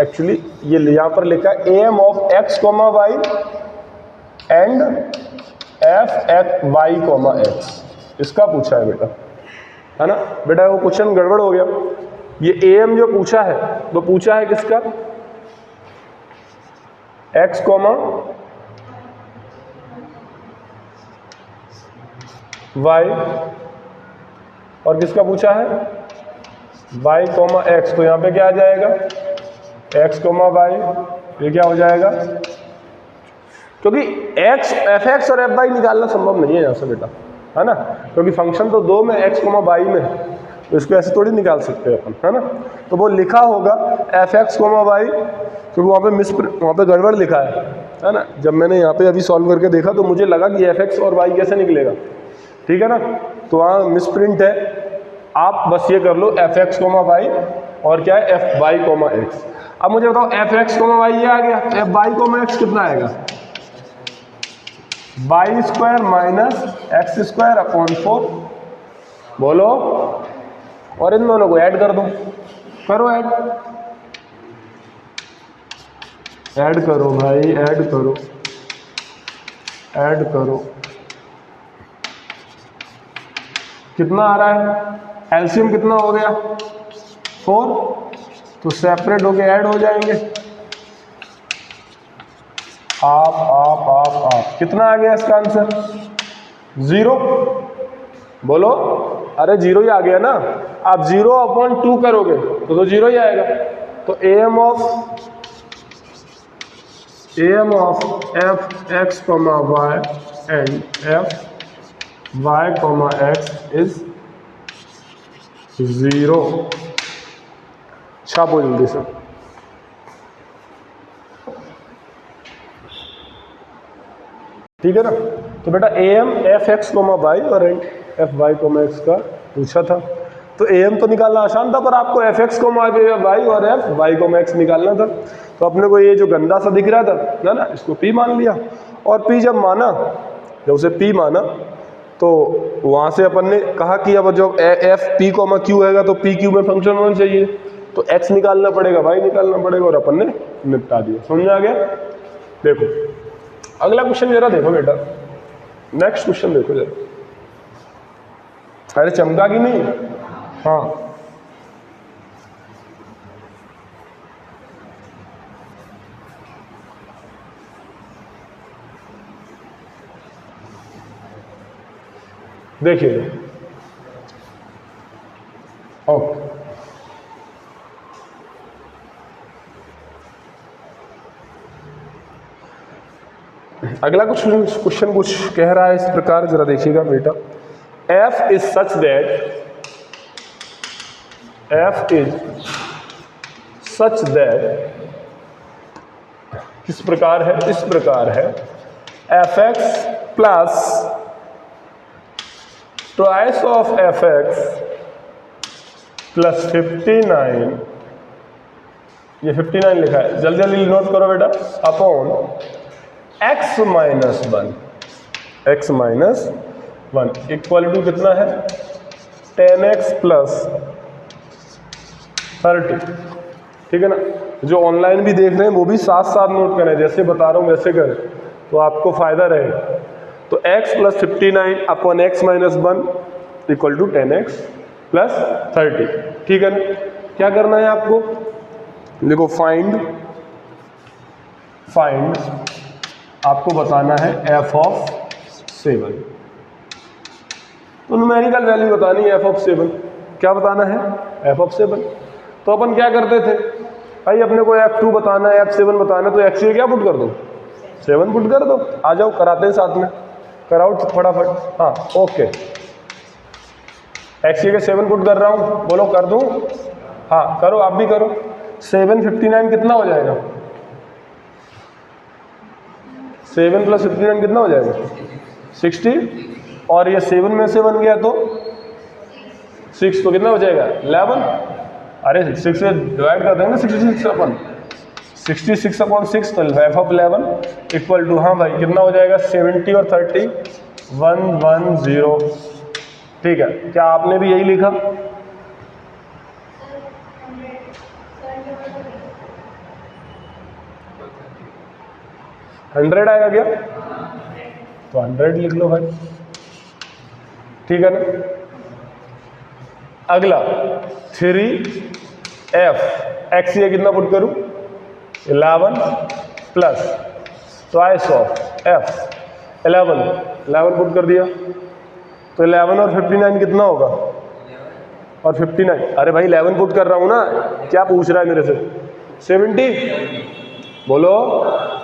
एक्चुअली ये यहाँ पर लिखा है am of x comma y and f x y comma x, इसका पूछा है बेटा, है ना बेटा, वो क्वेश्चन गड़बड़ हो गया। ये am जो पूछा है वो पूछा है किसका, x कॉमा y, और किसका पूछा है y कॉमा x, तो यहाँ पे क्या आ जाएगा x कॉमा y, ये क्या हो जाएगा, क्योंकि x एफ एक्स और एफ वाई निकालना संभव नहीं है यहाँ से बेटा, है ना, क्योंकि फंक्शन तो दो में x कॉमा वाई में, तो इसको ऐसे थोड़ी निकाल सकते हैं अपन, है ना। तो वो लिखा होगा एफ एक्स कॉमा वाई, क्योंकि वहाँ पे गड़बड़ लिखा है ना। जब मैंने यहाँ पे अभी सॉल्व करके देखा तो मुझे लगा कि एफ एक्स और वाई कैसे निकलेगा, ठीक है ना, तो वहाँ मिसप्रिंट है, आप बस ये कर लो एफ एक्स कोमा वाई और क्या है एफ वाई कोमा एक्स। अब मुझे बताओ एफ एक्स कोमा वाई ये आ गया, एफ वाई कोमा एक्स कितना आएगा, y square minus x square upon 4। बोलो, और इन दोनों को ऐड कर दो, करो ऐड, ऐड करो भाई, ऐड करो, ऐड करो, कितना आ रहा है, एलसीएम कितना हो गया 4, तो सेपरेट होके ऐड हो जाएंगे। आप कितना आ गया इसका आंसर 0। बोलो, अरे 0 ही आ गया ना। आप 0 अपॉन 2 करोगे तो 0 ही आएगा। तो m of F x comma y and F y comma x is 0। छापो जल्दी से। ठीक है ना। तो बेटा m f x comma y और एफ वाई कोमा एक्स का पूछा था। तो एम तो निकालना आसान था, पर आपको एफ एक्स कोमा वाई और एफ वाई कोमा एक्स निकालना था। तो अपने को ये जो गंदा सा दिख रहा था ना, इसको पी मान लिया। और पी जब माना, जब उसे पी माना, तो वहाँ से अपन ने कहा कि अब जब एफ पी कोमा क्यू आएगा तो पी क्यू में फंक्शन होना चाहिए, तो एक्स निकालना पड़ेगा, वाई निकालना पड़ेगा, और अपन ने निपटा दिया। समझ आ गया। देखो अगला क्वेश्चन जरा देखो बेटा, नेक्स्ट क्वेश्चन देखो जरा। अरे चमका कि नहीं? हाँ, देखिए ओके। अगला क्वेश्चन कुछ कह रहा है इस प्रकार, जरा देखिएगा बेटा। f इज सच दैट किस प्रकार है, इस प्रकार है f x plus twice of F x plus 59, ये 59 लिखा है, जल्दी जल्दी नोट करो बेटा, upon x minus 1 equal to कितना है 10x प्लस 30। ठीक है ना। जो ऑनलाइन भी देख रहे हैं वो भी साथ साथ नोट करें, जैसे बता रहा हूँ वैसे करें तो आपको फायदा रहेगा। तो x plus 59 upon x minus 1 equal to 10x plus 30। ठीक है ना। क्या करना है आपको, देखो फाइंड आपको बताना है f ऑफ 7। तो न्यूमेरिकल वैल्यू बतानी है f ऑफ 7। क्या बताना है f ऑफ 7। तो अपन क्या करते थे भाई, अपने को f2 बताना है, f7 बताना है, तो x ये क्या पुट कर दो 7 पुट कर दो। आ जाओ कराते हैं साथ में, कराओ फटाफट। हाँ ओके, x के 7 पुट कर रहा हूँ, बोलो कर दूँ? हाँ करो, आप भी करो। 7 59 कितना हो जाएगा, 7 प्लस 59 कितना हो जाएगा 60, और ये 7 में से बन गया तो 6, तो कितना हो जाएगा 11। अरे 6 से डिवाइड कर देंगे 66 अपन 66/6, तो f ऑफ 11 इक्वल टू, हाँ भाई कितना हो जाएगा 70 और 30 110। ठीक है, क्या आपने भी यही लिखा? हंड्रेड आएगा क्या? तो 100 लिख लो भाई। ठीक है ना। अगला 3f x ये कितना पुट करूं 11 plus twice of f 11 put कर दिया, तो 11 और 59 कितना होगा, और 59, अरे भाई 11 पुट कर रहा हूं ना, क्या पूछ रहा है मेरे से 70। बोलो,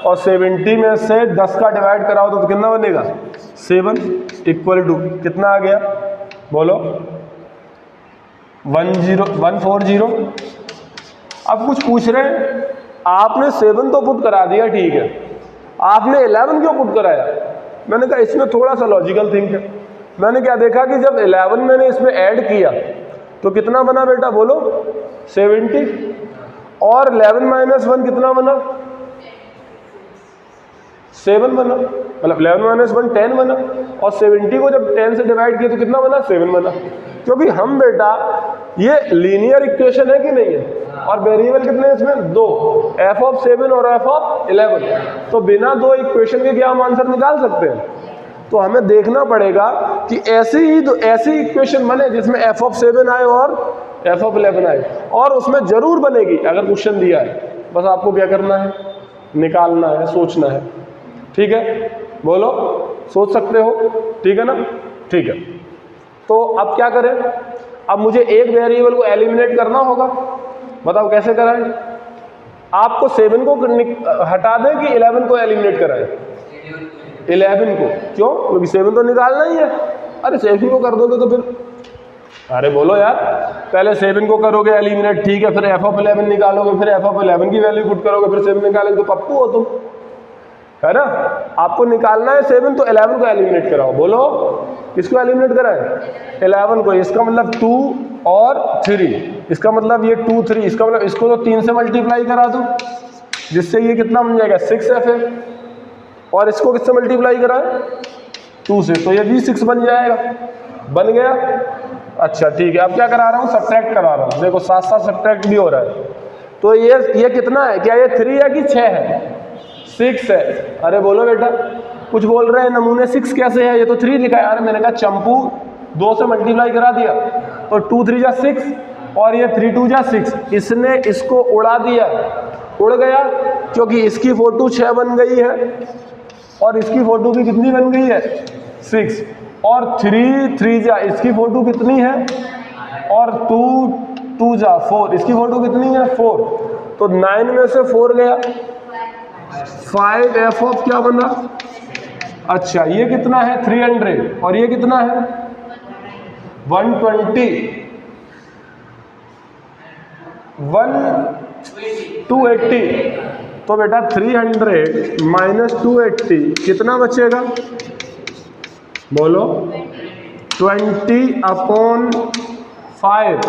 और 70 में से 10 का डिवाइड कराओ तो कितना बनेगा 7 इक्वल टू कितना आ गया, बोलो 140। अब कुछ पूछ रहे हैं, आपने 7 तो पुट करा दिया, ठीक है, आपने 11 क्यों पुट कराया? मैंने कहा इसमें थोड़ा सा लॉजिकल थिंक है। मैंने क्या देखा कि जब 11 मैंने इसमें ऐड किया तो कितना बना बेटा बोलो 70, और 11 माइनस 1 कितना बना 7 बना, मतलब 11 माइनस 1 10 बना, और 70 को जब 10 से डिवाइड किया तो कितना बना 7 बना। क्योंकि हम बेटा ये लीनियर इक्वेशन है कि नहीं है, और वेरिएबल कितने हैं इसमें 2, f(7) और f(11), तो बिना 2 इक्वेशन के क्या हम आंसर निकाल सकते हैं। तो हमें देखना पड़ेगा कि ऐसी इक्वेशन बने जिसमें f(7) आए और f(11) आए, और उसमें जरूर बनेगी अगर क्वेश्चन दिया है। बस आपको क्या करना है, निकालना है, सोचना है। ठीक है, बोलो, सोच सकते हो, ठीक है ना, ठीक है। तो अब क्या करें, अब मुझे एक वेरिएबल को एलिमिनेट करना होगा, बताओ कैसे कराएं। आपको 7 को हटा दें कि 11 को एलिमिनेट कराएं, 11 को, क्यों, क्योंकि 7 तो निकालना ही है। अरे 7 को कर दोगे तो फिर, अरे बोलो यार, पहले 7 को करोगे एलिमिनेट, ठीक है, फिर f(11) निकालोगे, फिर f(11) की वैल्यू पुट करोगे, फिर 7 निकालोगे, तो पप्पू हो तुम, है ना। आपको निकालना है 7, तो 11 को एलिमिनेट कराओ। बोलो किसको एलिमिनेट कराएं, 11 को। इसका मतलब 2 और 3, इसका मतलब ये 2 3, इसका मतलब इसको तो 3 से मल्टीप्लाई करा दूं, जिससे ये कितना बन जाएगा 6f है, और इसको किससे मल्टीप्लाई कराएं 2 से, तो ये भी 6 बन जाएगा, बन गया। अच्छा ठीक है, अब क्या करा रहा हूँ, सब्ट्रैक्ट करा रहा हूँ, देखो साथ साथ सब्ट्रैक्ट भी हो रहा है। तो ये कितना है, क्या ये 3 है कि 6 है, 6 है। अरे बोलो बेटा, कुछ बोल रहे हैं नमूने 6 कैसे है, ये तो 3 लिखा है। अरे मैंने कहा चंपू 2 से मल्टीप्लाई करा दिया, तो 2 3 जा 6, और ये 3 2 जा 6, इसने इसको उड़ा दिया, उड़ गया, क्योंकि इसकी फोटो 6 बन गई है, और इसकी फोटो भी कितनी बन गई है 6, और 3 3 जा इसकी फोटो कितनी है, और 2 2 जा 4, इसकी फोटो कितनी है 4, तो 9 में से 4 गया, 5f ऑफ क्या बना, अच्छा ये कितना है 300, और ये कितना है 120, 280, तो बेटा 300 माइनस 280 कितना बचेगा, बोलो 20/5,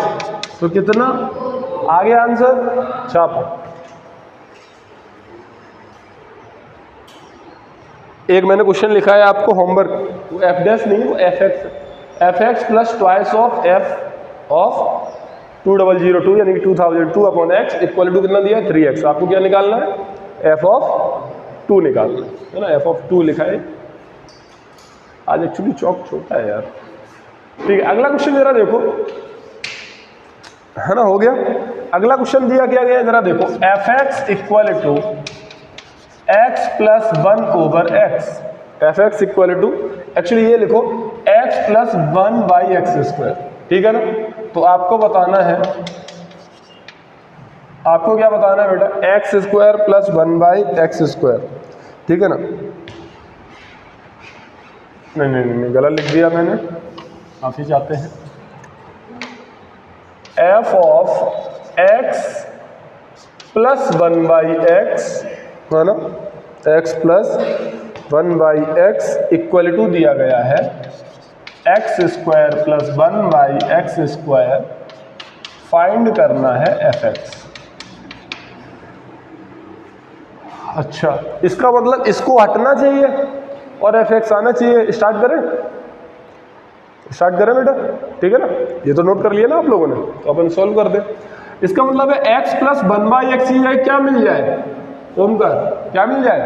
तो कितना आ गया आंसर, छापो। एक मैंने क्वेश्चन लिखा है आपको होमवर्क, वो f डैश नहीं, वो fx plus twice of f of 2002 यानी कि 2002/x इक्वल टू कितना दिया है 3x। आपको क्या निकालना है, f ऑफ 2 निकालना है ना, f ऑफ 2 लिखा है। आज एक्चुअली चौक छोटा है यार। ठीक है, अगला क्वेश्चन जरा देखो, है ना, हो गया। अगला क्वेश्चन दिया क्या गया जरा देखो, fx equal to x plus 1/x, fx equal to, actually ये लिखो x प्लस 1/x², ठीक है ना। तो आपको बताना है, आपको क्या बताना है बेटा, x² प्लस 1/x², ठीक है ना। नहीं गलत लिख दिया मैंने, आप ही चाहते हैं f of x plus 1/x, है ना, x plus 1/x equal to दिया गया है x² प्लस 1/x², फाइंड करना है fx। अच्छा, इसका मतलब इसको हटना चाहिए और fx आना चाहिए। स्टार्ट करें बेटा, ठीक है ना, ये तो नोट कर लिया ना आप लोगों ने, तो अपन सॉल्व कर दे। इसका मतलब है x प्लस 1/x ही क्या मिल जाए, ओमकार क्या मिल जाए,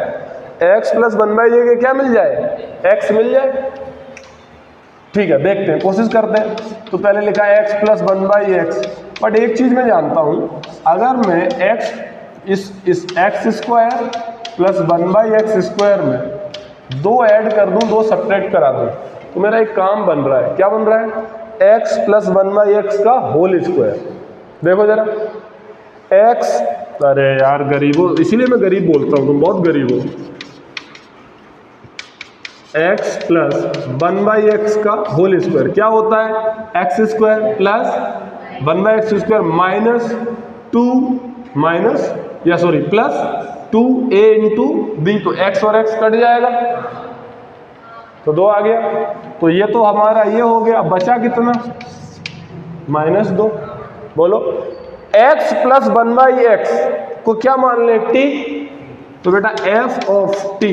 x प्लस 1/x क्या मिल जाए, x मिल जाए। ठीक है, देखते हैं, कोशिश करते हैं। तो पहले लिखा है x प्लस 1/x, बट एक चीज मैं जानता हूं, अगर मैं x इस x² प्लस 1/x² में 2 ऐड कर दूं, 2 सब्ट्रैक्ट करा दूं, तो मेरा एक काम बन रहा है। क्या बन रहा है, x प्लस 1/x का होल स्क्वायर। देखो जरा x, अरे यार गरीबो, इसीलिए मैं गरीब बोलता हूँ, तुम बहुत गरीब हो। x प्लस 1/x का होल स्क्वायर क्या होता है, x² plus 1/x² minus 2 minus या sorry plus 2a into b, तो x और x कट जाएगा, तो 2 आ गया। तो ये तो हमारा ये हो गया, बचा कितना -2। बोलो x प्लस 1/x को क्या मान ले, t, तो बेटा f of t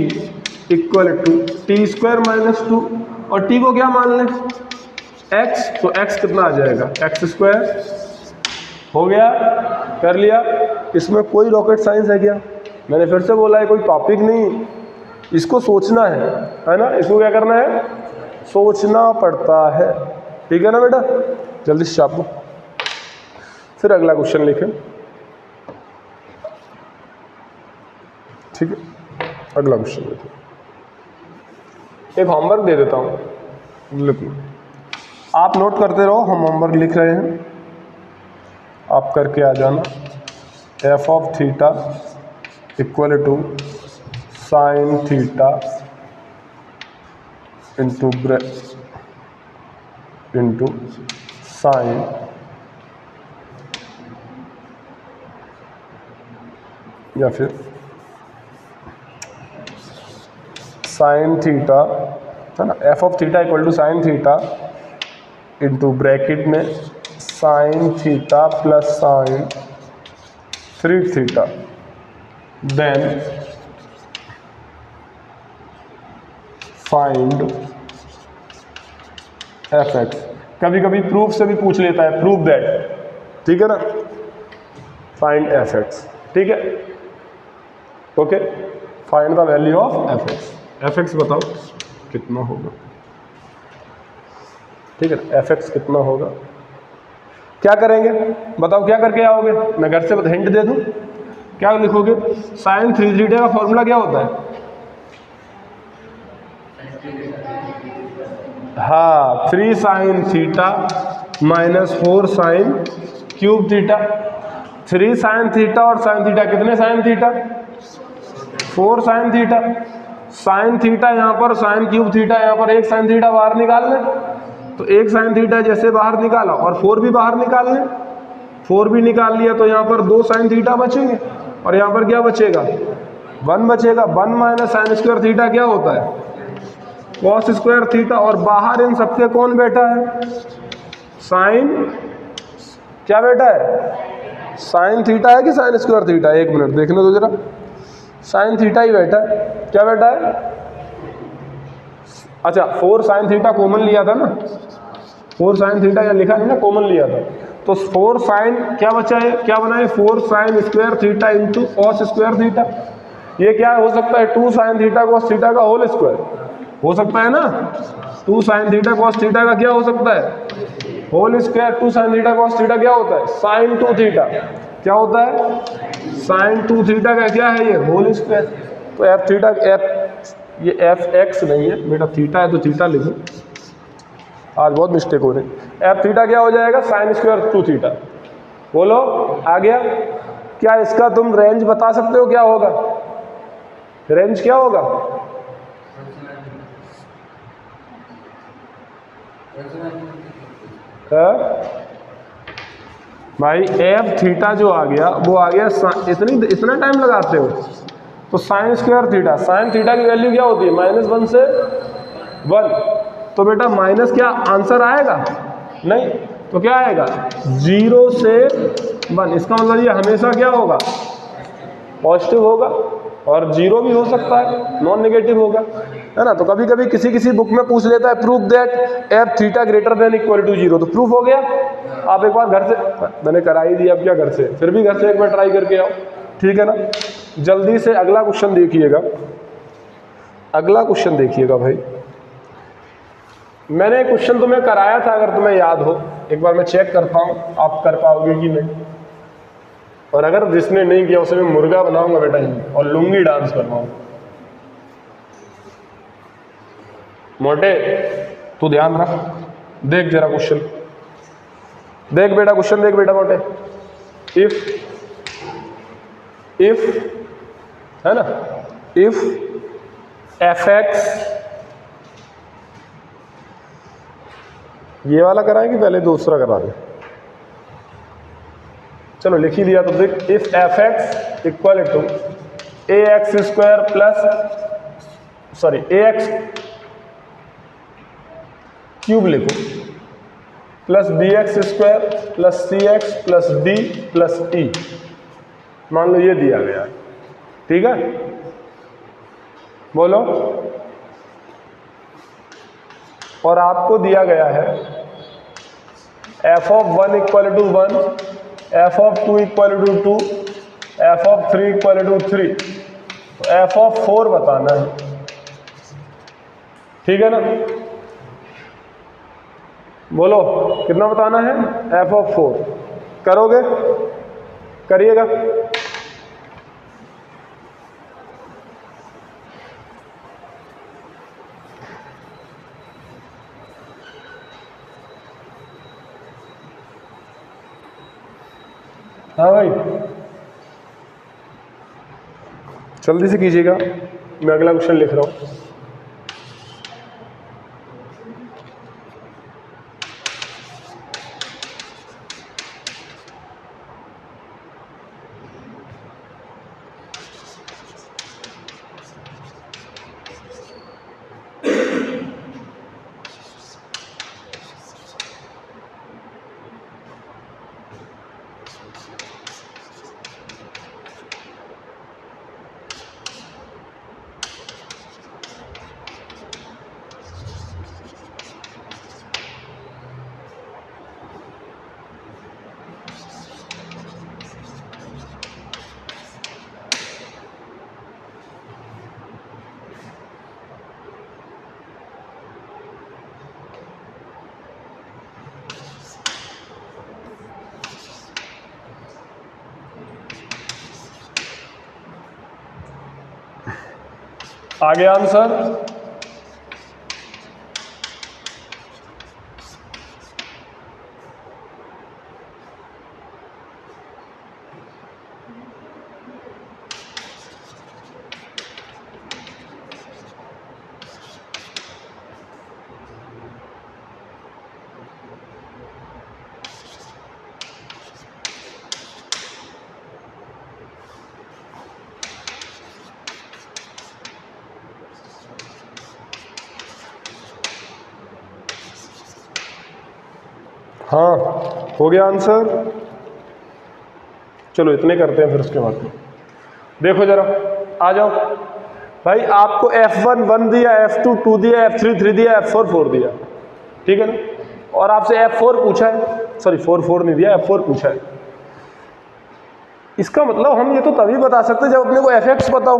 equal to t² - 2 और t को क्या मान ले, x, तो x कितना आ जाएगा, x²। हो गया, कर लिया। इसमें कोई रॉकेट साइंस है क्या? मैंने फिर से बोला है कोई टॉपिक नहीं, इसको सोचना है ना, इसको क्या करना है, सोचना पड़ता है, ठीक है ना बेटा। जल्दी से छापो, फिर अगला क्वेश्चन लिखें, ठीक है। अगला क्वेश्चन लिखें, एक होमवर्क दे देता हूँ, लिखो, आप नोट करते रहो, हम होमवर्क लिख रहे हैं, आप करके आ जाना। f of theta equal to sine theta into sine या फिर साइन थीटा, है ना, f of theta equal to sine theta into bracket में sine theta plus sine 3 theta, then find fx। कभी कभी प्रूफ से भी पूछ लेता है, प्रूफ दैट, ठीक है ना, फाइंड fx, ठीक है, okay. Find the value of fx, fx बताओ कितना होगा, ठीक है, fx कितना होगा। क्या करेंगे बताओ, क्या करके आओगे, मैं घर से हिंट दे दूं, क्या लिखोगे, साइन 3 थीटा का फॉर्मूला क्या होता है, हाँ 3 sine theta minus 4 sine cube theta. 3 sine theta और साइन थीटा कितने sine theta, 4 sine theta. Sine theta यहाँ पर, साइन क्यूब थीटा यहाँ पर, एक साइन थीटा बाहर निकाल लें, तो एक साइन थीटा जैसे बाहर निकाला और 4 भी बाहर निकाल लें, 4 भी निकाल लिया तो यहाँ पर 2 साइन थीटा बचेंगे और यहाँ पर क्या बचेगा, 1 बचेगा। 1 माइनस साइन स्क्वायर थीटा क्या होता है, कॉस स्क्वायर थीटा, और बाहर इन सबके कौन बैठा है, साइन, क्या बैठा है, साइन थीटा है कि साइन स्क्वायर थीटा है, एक मिनट देखने दो जरा, साइन थीटा ही बैठा है, क्या बैठा है, अच्छा 4 साइन थीटा कॉमन लिया था ना, 4 साइन थीटा या लिखा नहीं ना, कॉमन लिया था, तो 4 साइन क्या बचा है, क्या बना है, 4 sine square theta into cos square theta. ये क्या हो सकता है, 2 साइन थीटा कॉस थीटा का होल स्क्वायर हो सकता है ना, 2 साइन थीटा कॉस थीटा का क्या हो सकता है, whole square. 2 sine theta cos theta क्या होता है, साइन 2 थीटा, क्या होता है, साइन 2 थीटा का क्या है, ये होल स्क्वायर। तो एफ थीटा, ये एफ एक्स नहीं है बेटा, थीटा है तो थीटा लिखो, आज बहुत मिस्टेक हो रही। एफ थीटा क्या हो जाएगा, साइन स्क्वायर 2 थीटा। बोलो आ गया। क्या इसका तुम रेंज बता सकते हो, क्या होगा, रेंज क्या होगा, भाई एफ थीटा जो आ गया वो आ गया, इतना टाइम लगाते हो, तो sine square theta, sine theta की वैल्यू क्या होती है, -1 से 1, तो बेटा माइनस क्या आंसर आएगा, नहीं, तो क्या आएगा 0 से 1। इसका मतलब ये हमेशा क्या होगा, पॉजिटिव होगा, और 0 भी हो सकता है, नॉन नेगेटिव होगा, है ना। तो कभी कभी किसी बुक में पूछ लेता है proof that f theta greater than equal to 0, तो प्रूफ हो गया। आप एक बार घर से, मैंने करा ही दिया, अब क्या घर से, फिर भी घर से एक बार ट्राई करके आओ, ठीक है ना। जल्दी से अगला क्वेश्चन देखिएगा, अगला क्वेश्चन देखिएगा भाई। मैंने क्वेश्चन तुम्हें कराया था, अगर तुम्हें याद हो, एक बार मैं चेक करता हूँ आप कर पाओगे कि नहीं, और अगर जिसने नहीं किया उसे मैं मुर्गा बनाऊंगा बेटा और लुंगी डांस करवाऊंगा। मोटे तू ध्यान रख, देख जरा क्वेश्चन, देख बेटा क्वेश्चन देख बेटा मोटे। इफ है ना, इफ fx, ये वाला कराएं कि पहले दूसरा करा दें, चलो लिख ही दिया तो देख, if fx equal to ax² plus ax cube लिखो, plus B x square plus सी x plus D plus E, मान लो ये दिया गया है, ठीक है। बोलो, और आपको दिया गया है f of 1 equal to 1, f of 2 equal to 2, f of 3 equal to 3, तो एफ ऑफ 4 बताना है, ठीक है ना। बोलो कितना बताना है, एफ ऑफ 4। करोगे, करिएगा। हाँ भाई, जल्दी से कीजिएगा, मैं अगला क्वेश्चन लिख रहा हूँ। आगे आंसर, हाँ हो गया आंसर। चलो इतने करते हैं, फिर उसके बाद देखो जरा, आ जाओ भाई। आपको F1 1 दिया, F2 2 दिया, F3 3 दिया, F4 4 दिया, ठीक है ना। और आपसे F4 पूछा है, सॉरी 4 नहीं दिया, F4 पूछा है। इसका मतलब हम ये तो तभी बता सकते जब अपने को fx पता हो।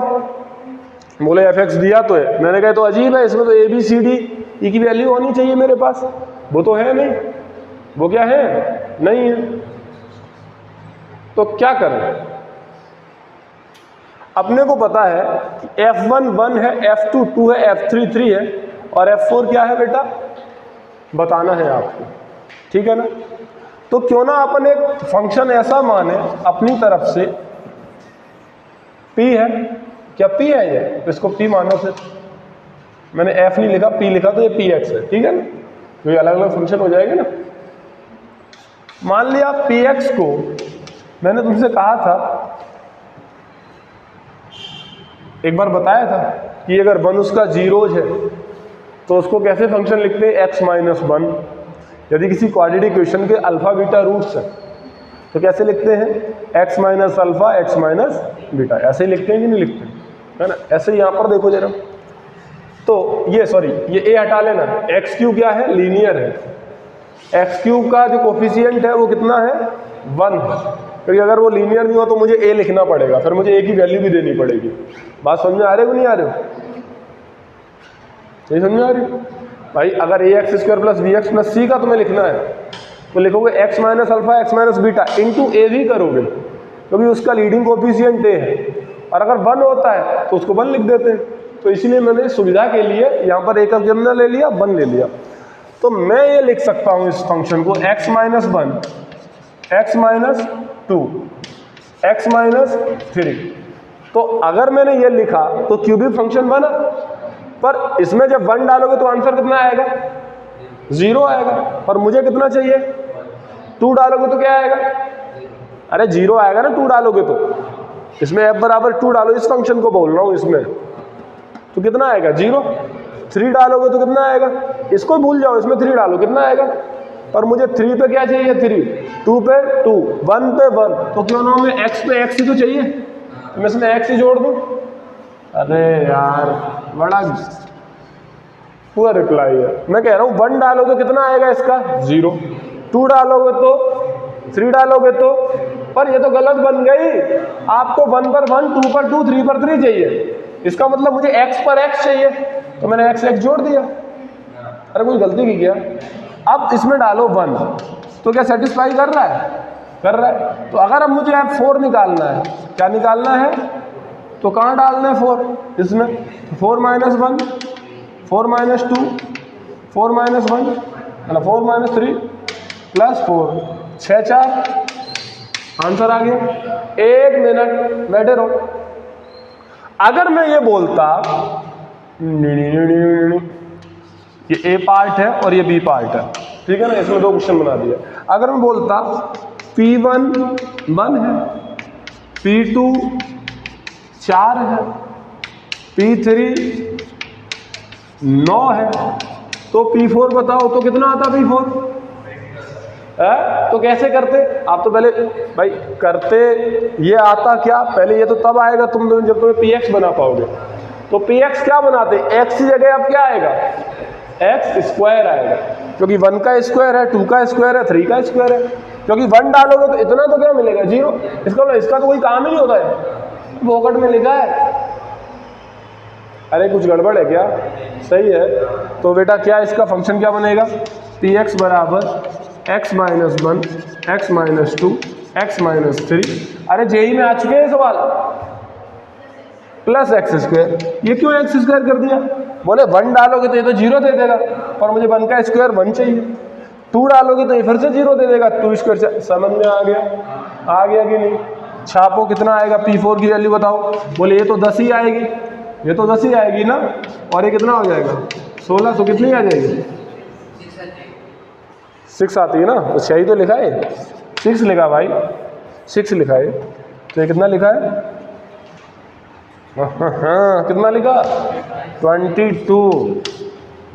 बोले fx दिया तो है, मैंने कहा तो अजीब है, इसमें तो ABCD ई की वैल्यू होनी चाहिए मेरे पास, वो तो है नहीं। वो क्या है, नहीं है। तो क्या करें, अपने को पता है कि F1 1 है, F2 2 है, F3 3 है, और F4 क्या है बेटा, बताना है आपको, ठीक है ना। तो क्यों ना अपन एक फंक्शन ऐसा माने अपनी तरफ से, P है, क्या P है ये, तो इसको P मानो। फिर मैंने F नहीं लिखा, P लिखा, तो ये Px है, ठीक है ना। तो ये अलग अलग फंक्शन हो जाएगा ना। मान लिया Px को मैंने तुमसे कहा था, एक बार बताया था कि अगर 1 उसका जीरोज है तो उसको कैसे फंक्शन लिखते हैं, x माइनस 1। यदि किसी क्वाड्रेटिक इक्वेशन के अल्फा बीटा रूट्स है तो कैसे लिखते हैं, x minus alpha x minus beta, ऐसे ही लिखते हैं कि नहीं लिखते, है ना। ऐसे यहाँ पर देखो जरा, तो ये सॉरी ये a हटा लेना, एक्स क्यू क्या है, लीनियर है। एक्स क्यू का जो कोफिशिएंट है वो कितना है, 1 है, क्योंकि अगर वो लीनियर नहीं हो तो मुझे a लिखना पड़ेगा, फिर मुझे a की वैल्यू भी देनी पड़ेगी। बात समझ में आ रही है कि नहीं आ रही हो, नहीं समझ में आ रही भाई। अगर ax square plus bx plus c का तुम्हें लिखना है तो लिखोगे x minus alpha x minus beta into a भी करोगे, क्योंकि उसका लीडिंग कोफिशिएंट a है, और अगर 1 होता है तो उसको 1 लिख देते हैं। तो इसलिए मैंने सुविधा के लिए यहाँ पर a का कितना ले लिया, 1 ले लिया। तो मैं ये लिख सकता हूँ इस फंक्शन को x minus 1, x minus 2, x minus 3। तो अगर मैंने ये लिखा तो क्यूबिक फंक्शन बना, पर इसमें जब 1 डालोगे तो आंसर कितना आएगा, 0 आएगा। और मुझे कितना चाहिए, 2 डालोगे तो क्या आएगा, अरे 0 आएगा ना 2 डालोगे तो। इसमें f बराबर 2 डालो, इस फंक्शन को बोल रहा हूँ, इसमें तो कितना आएगा, 0। 3 डालोगे तो कितना आएगा, इसको भूल जाओ, इसमें 3 डालो कितना आएगा, और मुझे 3 पे क्या चाहिए 3, 2 पे 2, 1 पे 1, तो क्यों ना मैं x पे x ही तो चाहिए, तो मैं इसमें x ही जोड़ दूं। अरे यार बड़ा पूरा रिप्लाई है। मैं कह रहा हूँ 1 डालोगे तो कितना आएगा इसका 0, 2 डालोगे तो 3 डालोगे तो, पर ये तो गलत बन गई। आपको 1 पर 1, 2 पर 2, 3 पर 3 चाहिए, इसका मतलब मुझे x पर x चाहिए, तो मैंने x जोड़ दिया। अरे कोई गलती की क्या। अब इसमें डालो 1, तो क्या सेटिस्फाई कर रहा है, कर रहा है। तो अगर अब मुझे अब 4 निकालना है, क्या निकालना है, तो कहाँ डालना है 4, इसमें 4 माइनस 1, 4 माइनस 2, 4 माइनस 1 है ना, 4 माइनस 3 प्लस 4, 6 4, आंसर आ गया। 1 मिनट बैठे रहो। अगर मैं ये बोलता ये ए पार्ट है और ये बी पार्ट है, ठीक है ना, इसमें 2 क्वेश्चन बना दिया। अगर मैं बोलता P1 1 है, P2 4 है, P3 9 है, तो P4 बताओ तो कितना आता P4 है? तो कैसे करते आप, तो पहले भाई करते, ये आता क्या पहले, ये तो तब आएगा तुम जब तुम्हें px बना पाओगे। तो px क्या बनाते, x की जगह अब क्या आएगा x स्क्वायर आएगा, क्योंकि 1 का स्क्वायर है, 2 का स्क्वायर है, 3 का स्क्वायर है। क्योंकि 1 डालोगे तो इतना तो क्या मिलेगा 0, इसका तो कोई काम ही नहीं होता है, पॉकेट में लिखा है। अरे कुछ गड़बड़ है क्या, सही है। तो बेटा क्या इसका फंक्शन क्या बनेगा, px बराबर x minus 1, x minus 2, x minus 3। अरे जेई में आ चुके हैं सवाल, प्लस एक्स स्क्वायर। ये क्यों एक्स स्क्वायर कर दिया, बोले 1 डालोगे तो ये तो 0 दे देगा, और मुझे 1 का स्क्वायर 1 चाहिए। 2 डालोगे तो ये फिर से 0 दे देगा, 2 स्क्वायर। समझ में आ गया कि नहीं। छापो कितना आएगा, P4 की वैल्यू बताओ, बोले ये तो 10 ही आएगी, ये तो 10 ही आएगी ना, और ये कितना हो जाएगा 16, तो कितनी आ जाएगी 6 आती है ना, तो सही तो लिखा है 6 लिखा भाई, 6 लिखा है। तो ये कितना लिखा है, हाँ कितना लिखा 22।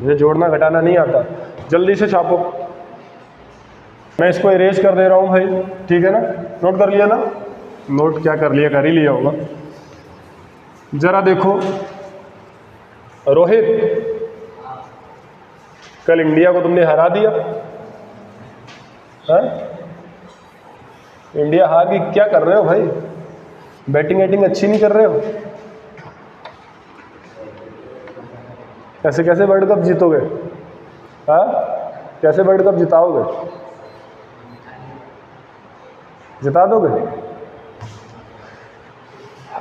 मुझे जोड़ना घटाना नहीं आता, जल्दी से छापो। मैं इसको इरेज कर दे रहा हूँ भाई, ठीक है ना, नोट कर लिया ना, नोट क्या कर लिया, कर ही लिया होगा। जरा देखो रोहित, कल इंडिया को तुमने हरा दिया, हाँ? इंडिया हार गई, क्या कर रहे हो भाई, बैटिंग वैटिंग अच्छी नहीं कर रहे हो, कैसे कैसे वर्ल्ड कप जीतोगे, हाँ कैसे वर्ल्ड कप जिताओगे, जिता दोगे।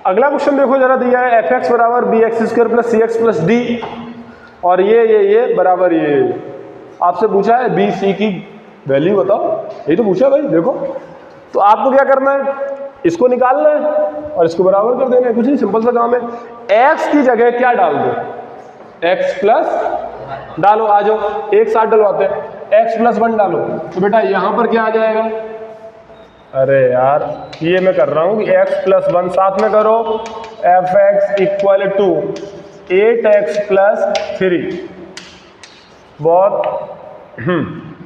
अगला क्वेश्चन देखो जरा, दिया है fx बराबर bx² plus cx plus d, और ये बराबर ये आपसे पूछा है बी सी की वैल्यू बताओ, यही तो पूछा भाई। देखो तो आपको क्या करना है, इसको निकालना है और इसको बराबर कर देना है, कुछ नहीं, सिंपल सा काम है। x की जगह क्या डाल दो, x प्लस डालो, आ जाओ एक साथ डलवाते हैं, x प्लस 1 डालो, तो बेटा यहां पर क्या आ जाएगा, अरे यार ये मैं कर रहा हूं कि x प्लस 1 साथ में करो, fx equal to 8x plus 3, बहुत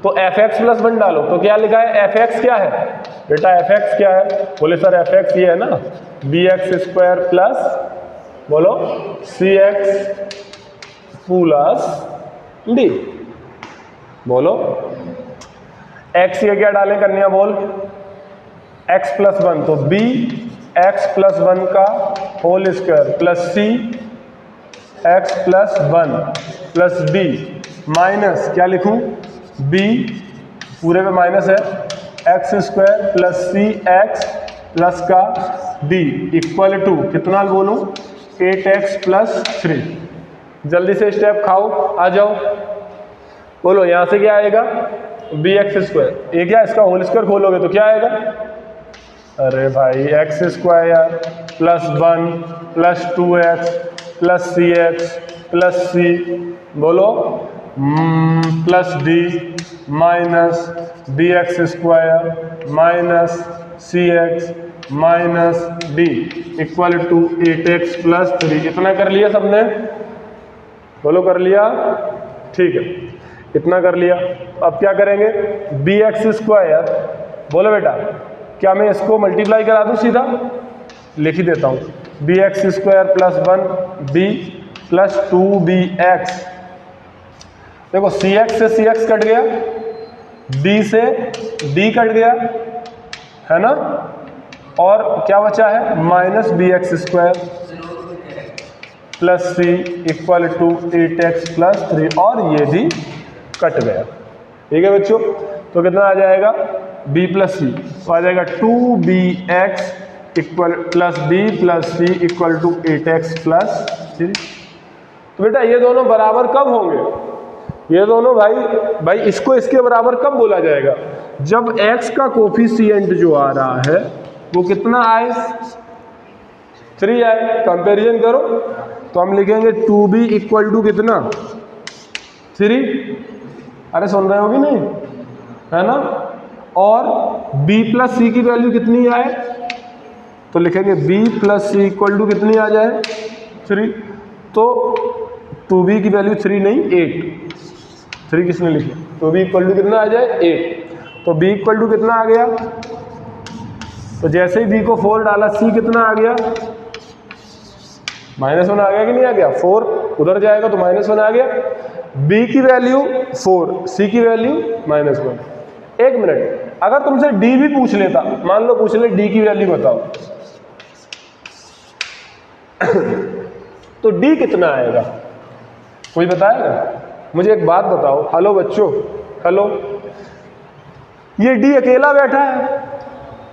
तो fx प्लस 1 डालो, तो क्या लिखा है, fx क्या है बेटा, fx क्या है, बोले सर fx ये है ना bx² प्लस बोलो cx प्लस d, बोलो x ये क्या डालें कन्या, बोल x प्लस 1, तो b x प्लस 1 का whole square plus c x plus 1 plus d minus क्या लिखूं, b पूरे पे माइनस है, x² प्लस सी एक्स प्लस का d इक्वल टू कितना बोलूं, 8x प्लस 3। जल्दी से स्टेप खाओ, आ जाओ, बोलो यहां से क्या आएगा, bx², ये क्या इसका होल स्क्वायर खोलोगे तो क्या आएगा, अरे भाई x² plus 1 plus 2x plus cx plus c, बोलो plus d minus bx² minus cx minus d equal to 8x plus 3। इतना कर लिया सबने, बोलो कर लिया, ठीक है। इतना कर लिया। अब क्या करेंगे, बी एक्स स्क्वायर, बोलो बेटा क्या मैं इसको मल्टीप्लाई करा दूं, सीधा लिख ही देता हूँ, b x square plus 1b plus 2bx। देखो सी एक्स से सी एक्स कट गया, d से d कट गया, है ना, और क्या बचा है minus b x square plus c equal to 8x plus 3, और ये भी कट गया। ठीक है बच्चों, तो कितना आ जाएगा b प्लस सी, तो आ जाएगा 2bx equal plus b plus c equal to 8x plus 3। तो बेटा ये दोनों बराबर कब होंगे, ये दोनों भाई इसको इसके बराबर कब बोला जाएगा, जब x का कोफिशिएंट जो आ रहा है वो कितना आए, 3 आए। कंपैरिजन करो तो हम लिखेंगे 2b इक्वल टू कितना 3, अरे सुन रहे हो कि नहीं, है ना, और b प्लस सी की वैल्यू कितनी आए, तो लिखेंगे b plus c equal to कितनी आ जाए 3, तो 2b की वैल्यू 3 नहीं 8, 3 किसने लिखी, 2b इक्वल टू कितना आ जाए 8, तो b इक्वल टू कितना आ गया, तो जैसे ही b को 4 डाला c कितना आ गया -1 आ गया कि नहीं आ गया, 4 उधर जाएगा तो -1 आ गया, b की वैल्यू 4 c की वैल्यू -1। एक मिनट, अगर तुमसे d भी पूछ लेता, मान लो पूछ ले d की वैल्यू बताओ तो d कितना आएगा, कोई बताएगा, मुझे एक बात बताओ, हेलो बच्चों, हेलो, ये d अकेला बैठा है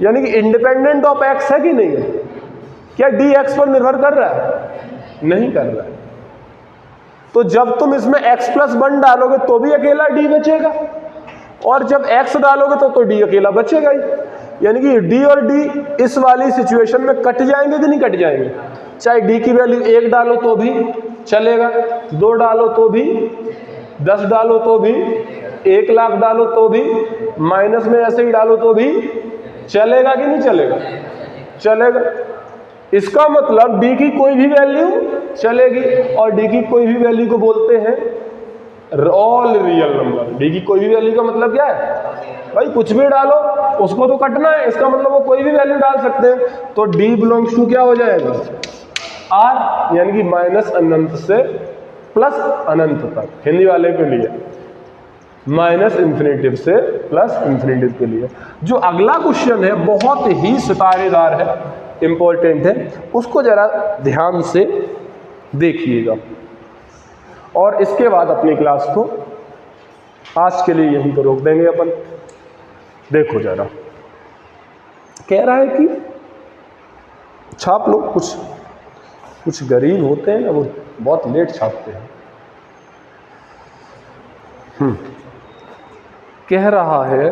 यानी कि इंडिपेंडेंट ऑफ x है कि नहीं है, क्या d x पर निर्भर कर रहा है, नहीं कर रहा है, तो जब तुम इसमें x प्लस 1 डालोगे तो भी अकेला d बचेगा, और जब x डालोगे तो d अकेला बचेगा ही, यानी कि d और d इस वाली सिचुएशन में कट जाएंगे कि नहीं कट जाएंगे, चाहे d की वैल्यू 1 डालो तो भी चलेगा, 2 डालो तो भी, 10 डालो तो भी, 1 लाख डालो तो भी, माइनस में ऐसे ही डालो तो भी चलेगा कि नहीं चलेगा, चलेगा। इसका मतलब d की कोई भी वैल्यू चलेगी, और d की कोई भी वैल्यू को बोलते हैं ऑल रियल नंबर। d की कोई भी वैल्यू का मतलब क्या है भाई, कुछ भी डालो उसको तो कटना है, इसका मतलब वो कोई भी वैल्यू डाल सकते हैं, तो d बिलोंग्स टू क्या हो जाएगा r, यानी कि माइनस अनंत से प्लस अनंत तक, हिंदी वाले के लिए माइनस इंफिनिटिव से प्लस इंफिनिटिव के लिए। जो अगला क्वेश्चन है बहुत ही सितारेदार है, इंपॉर्टेंट है, उसको जरा ध्यान से देखिएगा, और इसके बाद अपनी क्लास को आज के लिए यहीं पर रोक देंगे अपन। देखो जरा, कह रहा है कि छाप लो, कुछ गरीब होते हैं ना वो बहुत लेट छापते हैं। कह रहा है,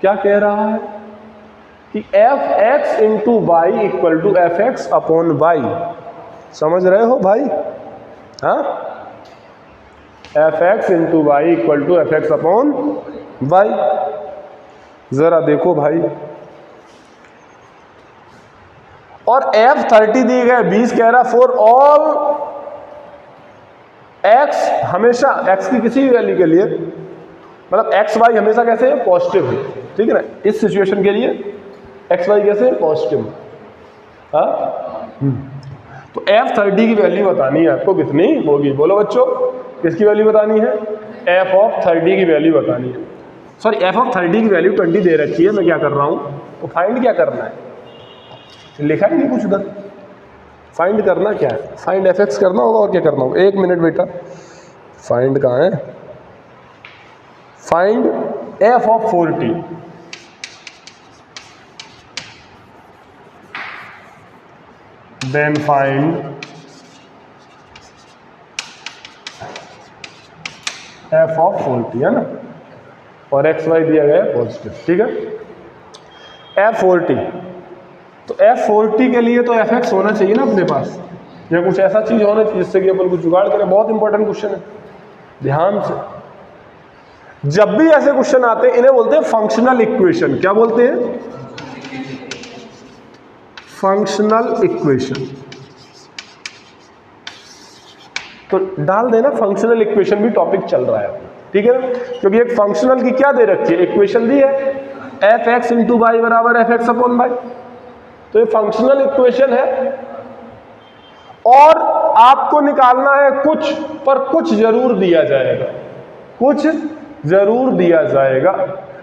क्या कह रहा है कि f x into y equal to f x upon y, समझ रहे हो भाई, हाँ, f x into y equal to f x upon y. जरा देखो भाई, और एफ 30 दी गए, 20 कह रहा फॉर ऑल एक्स, हमेशा एक्स की किसी भी वैल्यू के लिए, मतलब एक्स वाई हमेशा कैसे है पॉजिटिव है, ठीक है ना, इस सिचुएशन के लिए एक्स वाई कैसे पॉजिटिव, हाँ। तो एफ 30 की वैल्यू बतानी है आपको, कितनी होगी बोलो बच्चों, किसकी वैल्यू बतानी है, एफ ऑफ 30 की वैल्यू बतानी है। सॉरी, एफ ऑफ 30 की वैल्यू 20 दे रखी है, मैं क्या कर रहा हूँ, तो फाइंड क्या करना है, लिखा ही नहीं कुछ उधर, फाइंड करना क्या है, फाइंड एफ एक्स करना होगा, और क्या करना होगा, 1 मिनट बेटा, फाइंड कहाँ है, find f of 40, then find f of 40, है ना, और एक्स वाई दिया गया है पॉजिटिव, ठीक है। F40, तो F40 के लिए तो एफ एक्स होना चाहिए ना अपने पास, या कुछ ऐसा चीज होना चाहिए जिससे कि अपन कुछ जुगाड़ करें। बहुत इंपॉर्टेंट क्वेश्चन है, ध्यान से। जब भी ऐसे क्वेश्चन आते हैं इन्हें बोलते हैं फंक्शनल इक्वेशन। क्या बोलते हैं, फंक्शनल इक्वेशन। तो डाल देना फंक्शनल इक्वेशन भी टॉपिक चल रहा है। ठीक है ना, क्योंकि एक फंक्शनल की क्या दे रखी है, इक्वेशन दी है एफ एक्स इंटू वाई बराबर एफ एक्स अपॉन वाई, तो ये फंक्शनल इक्वेशन है और आपको निकालना है कुछ, पर कुछ जरूर दिया जाएगा, कुछ जरूर दिया जाएगा।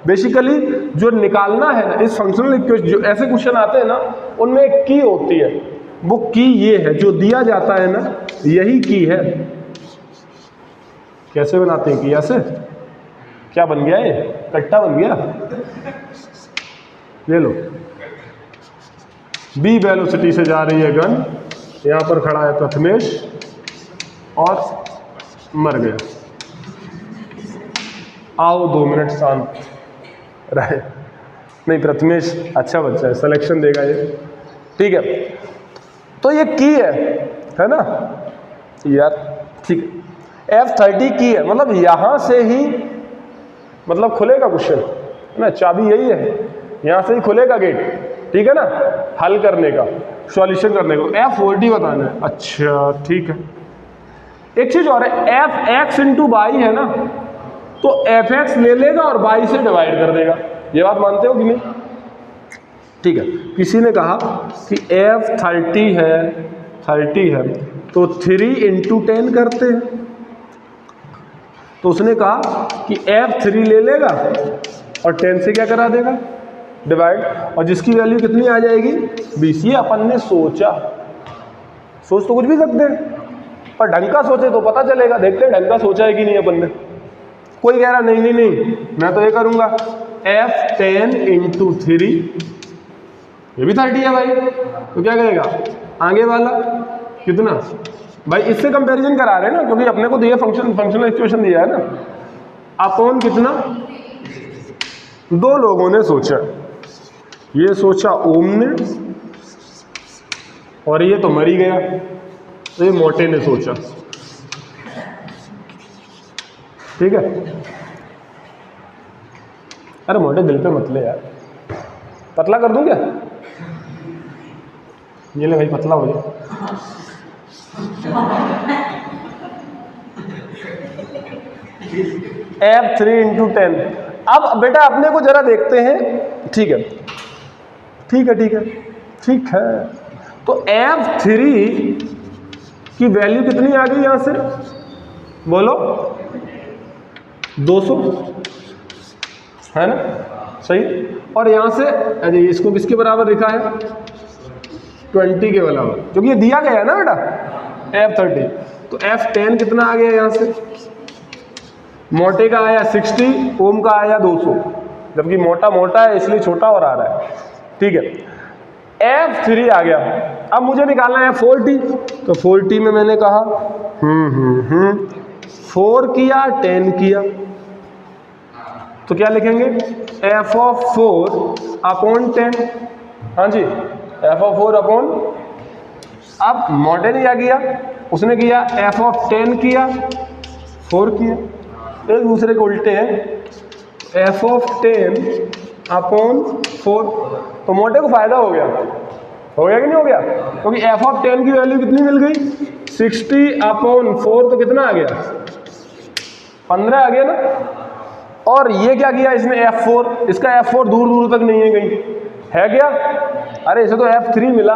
बेसिकली जो निकालना है ना इस फंक्शनल इक्वेशन, जो ऐसे क्वेश्चन आते हैं ना उनमें एक की होती है, वो की ये है, जो दिया जाता है ना यही की है। कैसे बनाते हैं की, ऐसे क्या बन गया, ये कट्टा बन गया, ये लो, बी वेलोसिटी से जा रही है गन, यहां पर खड़ा है प्रथमेश और मर गया, आओ 2 मिनट शांत रहे, नहीं प्रथमेश अच्छा बच्चा है, सिलेक्शन देगा ये, ठीक है। तो ये की है ना यार, ठीक है, F30 की है, मतलब यहां से ही मतलब खुलेगा क्वेश्चन है ना, चाबी यही है, यहां से ही खुलेगा गेट, ठीक है ना, हल करने का, सॉल्यूशन करने को, F40 बताना है। अच्छा ठीक है, एक चीज और है, एफ एक्स इंटू वाई है ना, तो एफ एक्स ले लेगा और वाई से डिवाइड कर देगा, ये बात मानते हो कि नहीं? ठीक है, किसी ने कहा कि F30 है तो 3 इंटू 10 करते हैं, तो उसने कहा कि F3 ले लेगा और 10 से क्या करा देगा, डिवाइड, और जिसकी वैल्यू कितनी आ जाएगी 20। ये अपन ने सोचा, सोच तो कुछ भी सकते हैं पर ढंग का सोचे तो पता चलेगा, देखते हैं ढंग का सोचा है कि नहीं अपन ने। कोई कह रहा नहीं मैं तो ये करूंगा F10 इंटू 3, ये भी 30 है भाई, तो क्या करेगा आगे वाला कितना भाई, इससे कंपैरिजन करा रहे हैं ना, क्योंकि अपने को दिया फंक्शनल इक्वेशन दिया है ना, अपॉन कितना, दो लोगों ने सोचा, ये सोचा ओम ने और ये तो मर ही गया, तो ये मोटे ने सोचा, ठीक है। अरे मोटे दिल पे मत ले यार, पतला कर दूं क्या, ये ले भाई पतला हो जाए। F3 इंटू 10, अब बेटा अपने को जरा देखते हैं, ठीक है, तो F3 की वैल्यू कितनी आ गई यहां से, बोलो 200 है ना, सही, और यहां से अरे इसको किसके बराबर लिखा है, 20 के बराबर, क्योंकि ये दिया गया है ना बेटा F30, तो F10 कितना आ गया यहां से, मोटे का आया 60, ओम का आया 200, जबकि मोटा है इसलिए छोटा और आ रहा है, ठीक है। F3 आ गया, अब मुझे निकालना है F40, तो 40 में मैंने कहा 4 किया 10 किया, तो क्या लिखेंगे f(4) अपॉन 10, हाँ जी f(4) अपॉन, अब मोटे ने क्या किया, उसने किया f(10) किया 4 किया, एक दूसरे के उल्टे हैं, f(10) अपॉन 4, तो मोटे को फायदा हो गया कि नहीं हो गया, क्योंकि f(10) की वैल्यू कितनी मिल गई 60 अपॉन 4, तो कितना आ गया 15 आ गया ना, और ये क्या किया इसने F4, इसका F4 दूर तक नहीं है कहीं, है क्या, अरे इसे तो F3 मिला,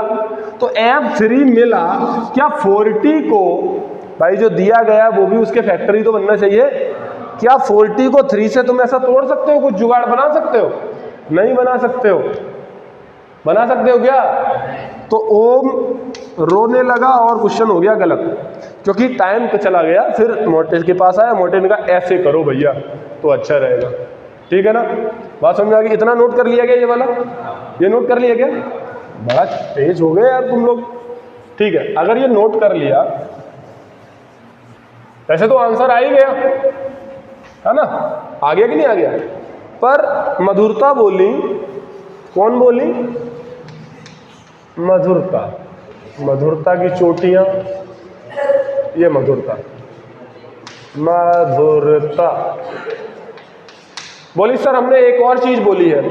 तो F3 मिला, क्या 40 को भाई जो दिया गया वो भी उसके फैक्टरी तो बनना चाहिए, क्या 40 को 3 से तुम ऐसा तोड़ सकते हो, कुछ जुगाड़ बना सकते हो, नहीं बना सकते हो, बना सकते हो क्या, तो ओम रोने लगा और क्वेश्चन हो गया गलत, क्योंकि टाइम तो चला गया, फिर मोटे के पास आया, मोटे ने कहा ऐसे करो भैया तो अच्छा रहेगा, ठीक है ना, बात समझ आ गई, इतना नोट कर लिया गया, ये वाला ये नोट कर लिया गया, बड़ा तेज हो गए यार तुम लोग, ठीक है। अगर ये नोट कर लिया, ऐसे तो आंसर आ ही गया है ना, आ गया कि नहीं आ गया, पर मधुरता बोली, कौन बोली, मधुरता की चोटियां, ये मधुरता बोली। सर हमने एक और चीज बोली है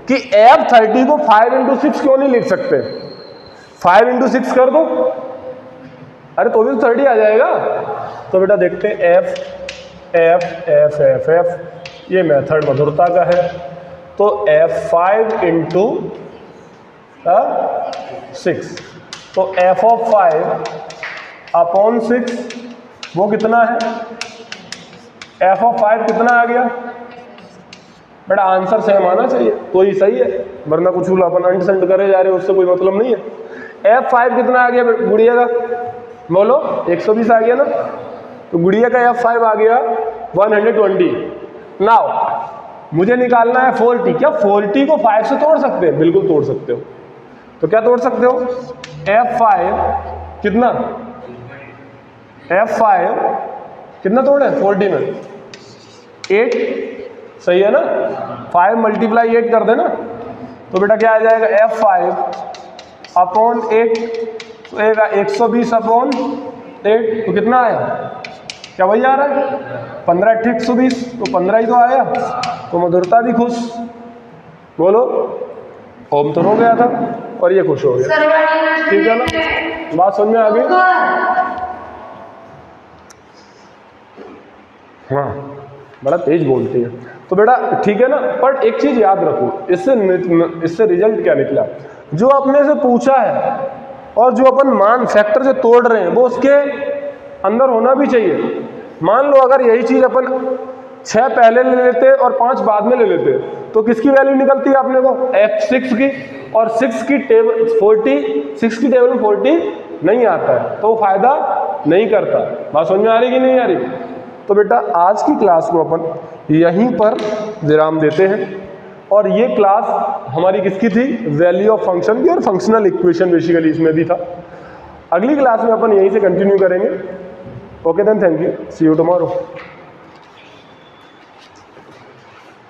कि F30 को 5 इंटू 6 क्यों नहीं लिख सकते, 5 इंटू 6 कर दो, अरे तो भी 30 आ जाएगा, तो बेटा देखते हैं एफ एफ एफ एफ, ये मेथड मधुरता का है। तो F5 इंटू 6, तो f ऑफ 5 अपॉन 6 वो कितना है, f ऑफ 5 कितना आ गया बेटा, आंसर सेम आना चाहिए तो ही सही है, वरना कुछ अपन अंडरस्टैंड करे जा रहे हो उससे कोई मतलब नहीं है। F5 कितना आ गया गुड़िया का, बोलो 120 आ गया ना, तो गुड़िया का F5 आ गया 120। नाउ मुझे निकालना है 40। क्या 40 को 5 से तोड़ सकते हैं? बिल्कुल तोड़ सकते हो। तो क्या तोड़ सकते हो, F5 कितना, F5 कितना तोड़े 40 में 8, सही है ना, 5 मल्टीप्लाई 8 कर देना, तो बेटा क्या आ जाएगा F5 अपॉन 8, तो 120 अपॉन 8, तो कितना आया, क्या वही आ रहा है 15 8 120, तो 15 ही तो आया, तो मधुरता भी खुश, बोलो ओम तो हो गया था और ये खुश हो गया, ठीक है ना, बात समझ में आ गई। हाँ बड़ा तेज बोलती है, तो बेटा ठीक है ना, पर एक चीज याद रखो, इससे रिजल्ट क्या निकला, जो आपने से पूछा है और जो अपन मान फैक्टर से तोड़ रहे हैं वो उसके अंदर होना भी चाहिए। मान लो अगर यही चीज अपन 6 पहले ले लेते और 5 बाद में ले लेते, तो किसकी वैल्यू निकलती है अपने को, F6 की, और 6 की टेबल 40 नहीं आता है, तो फायदा नहीं करता। बात समझ में आ रही कि नहीं आ रही? तो बेटा आज की क्लास को अपन यहीं पर विराम देते हैं, और ये क्लास हमारी किसकी थी, वैल्यू ऑफ फंक्शन की और फंक्शनल इक्वेशन बेसिकली इसमें भी था। अगली क्लास में अपन यहीं से कंटिन्यू करेंगे। Okay then, thank you, see you tomorrow.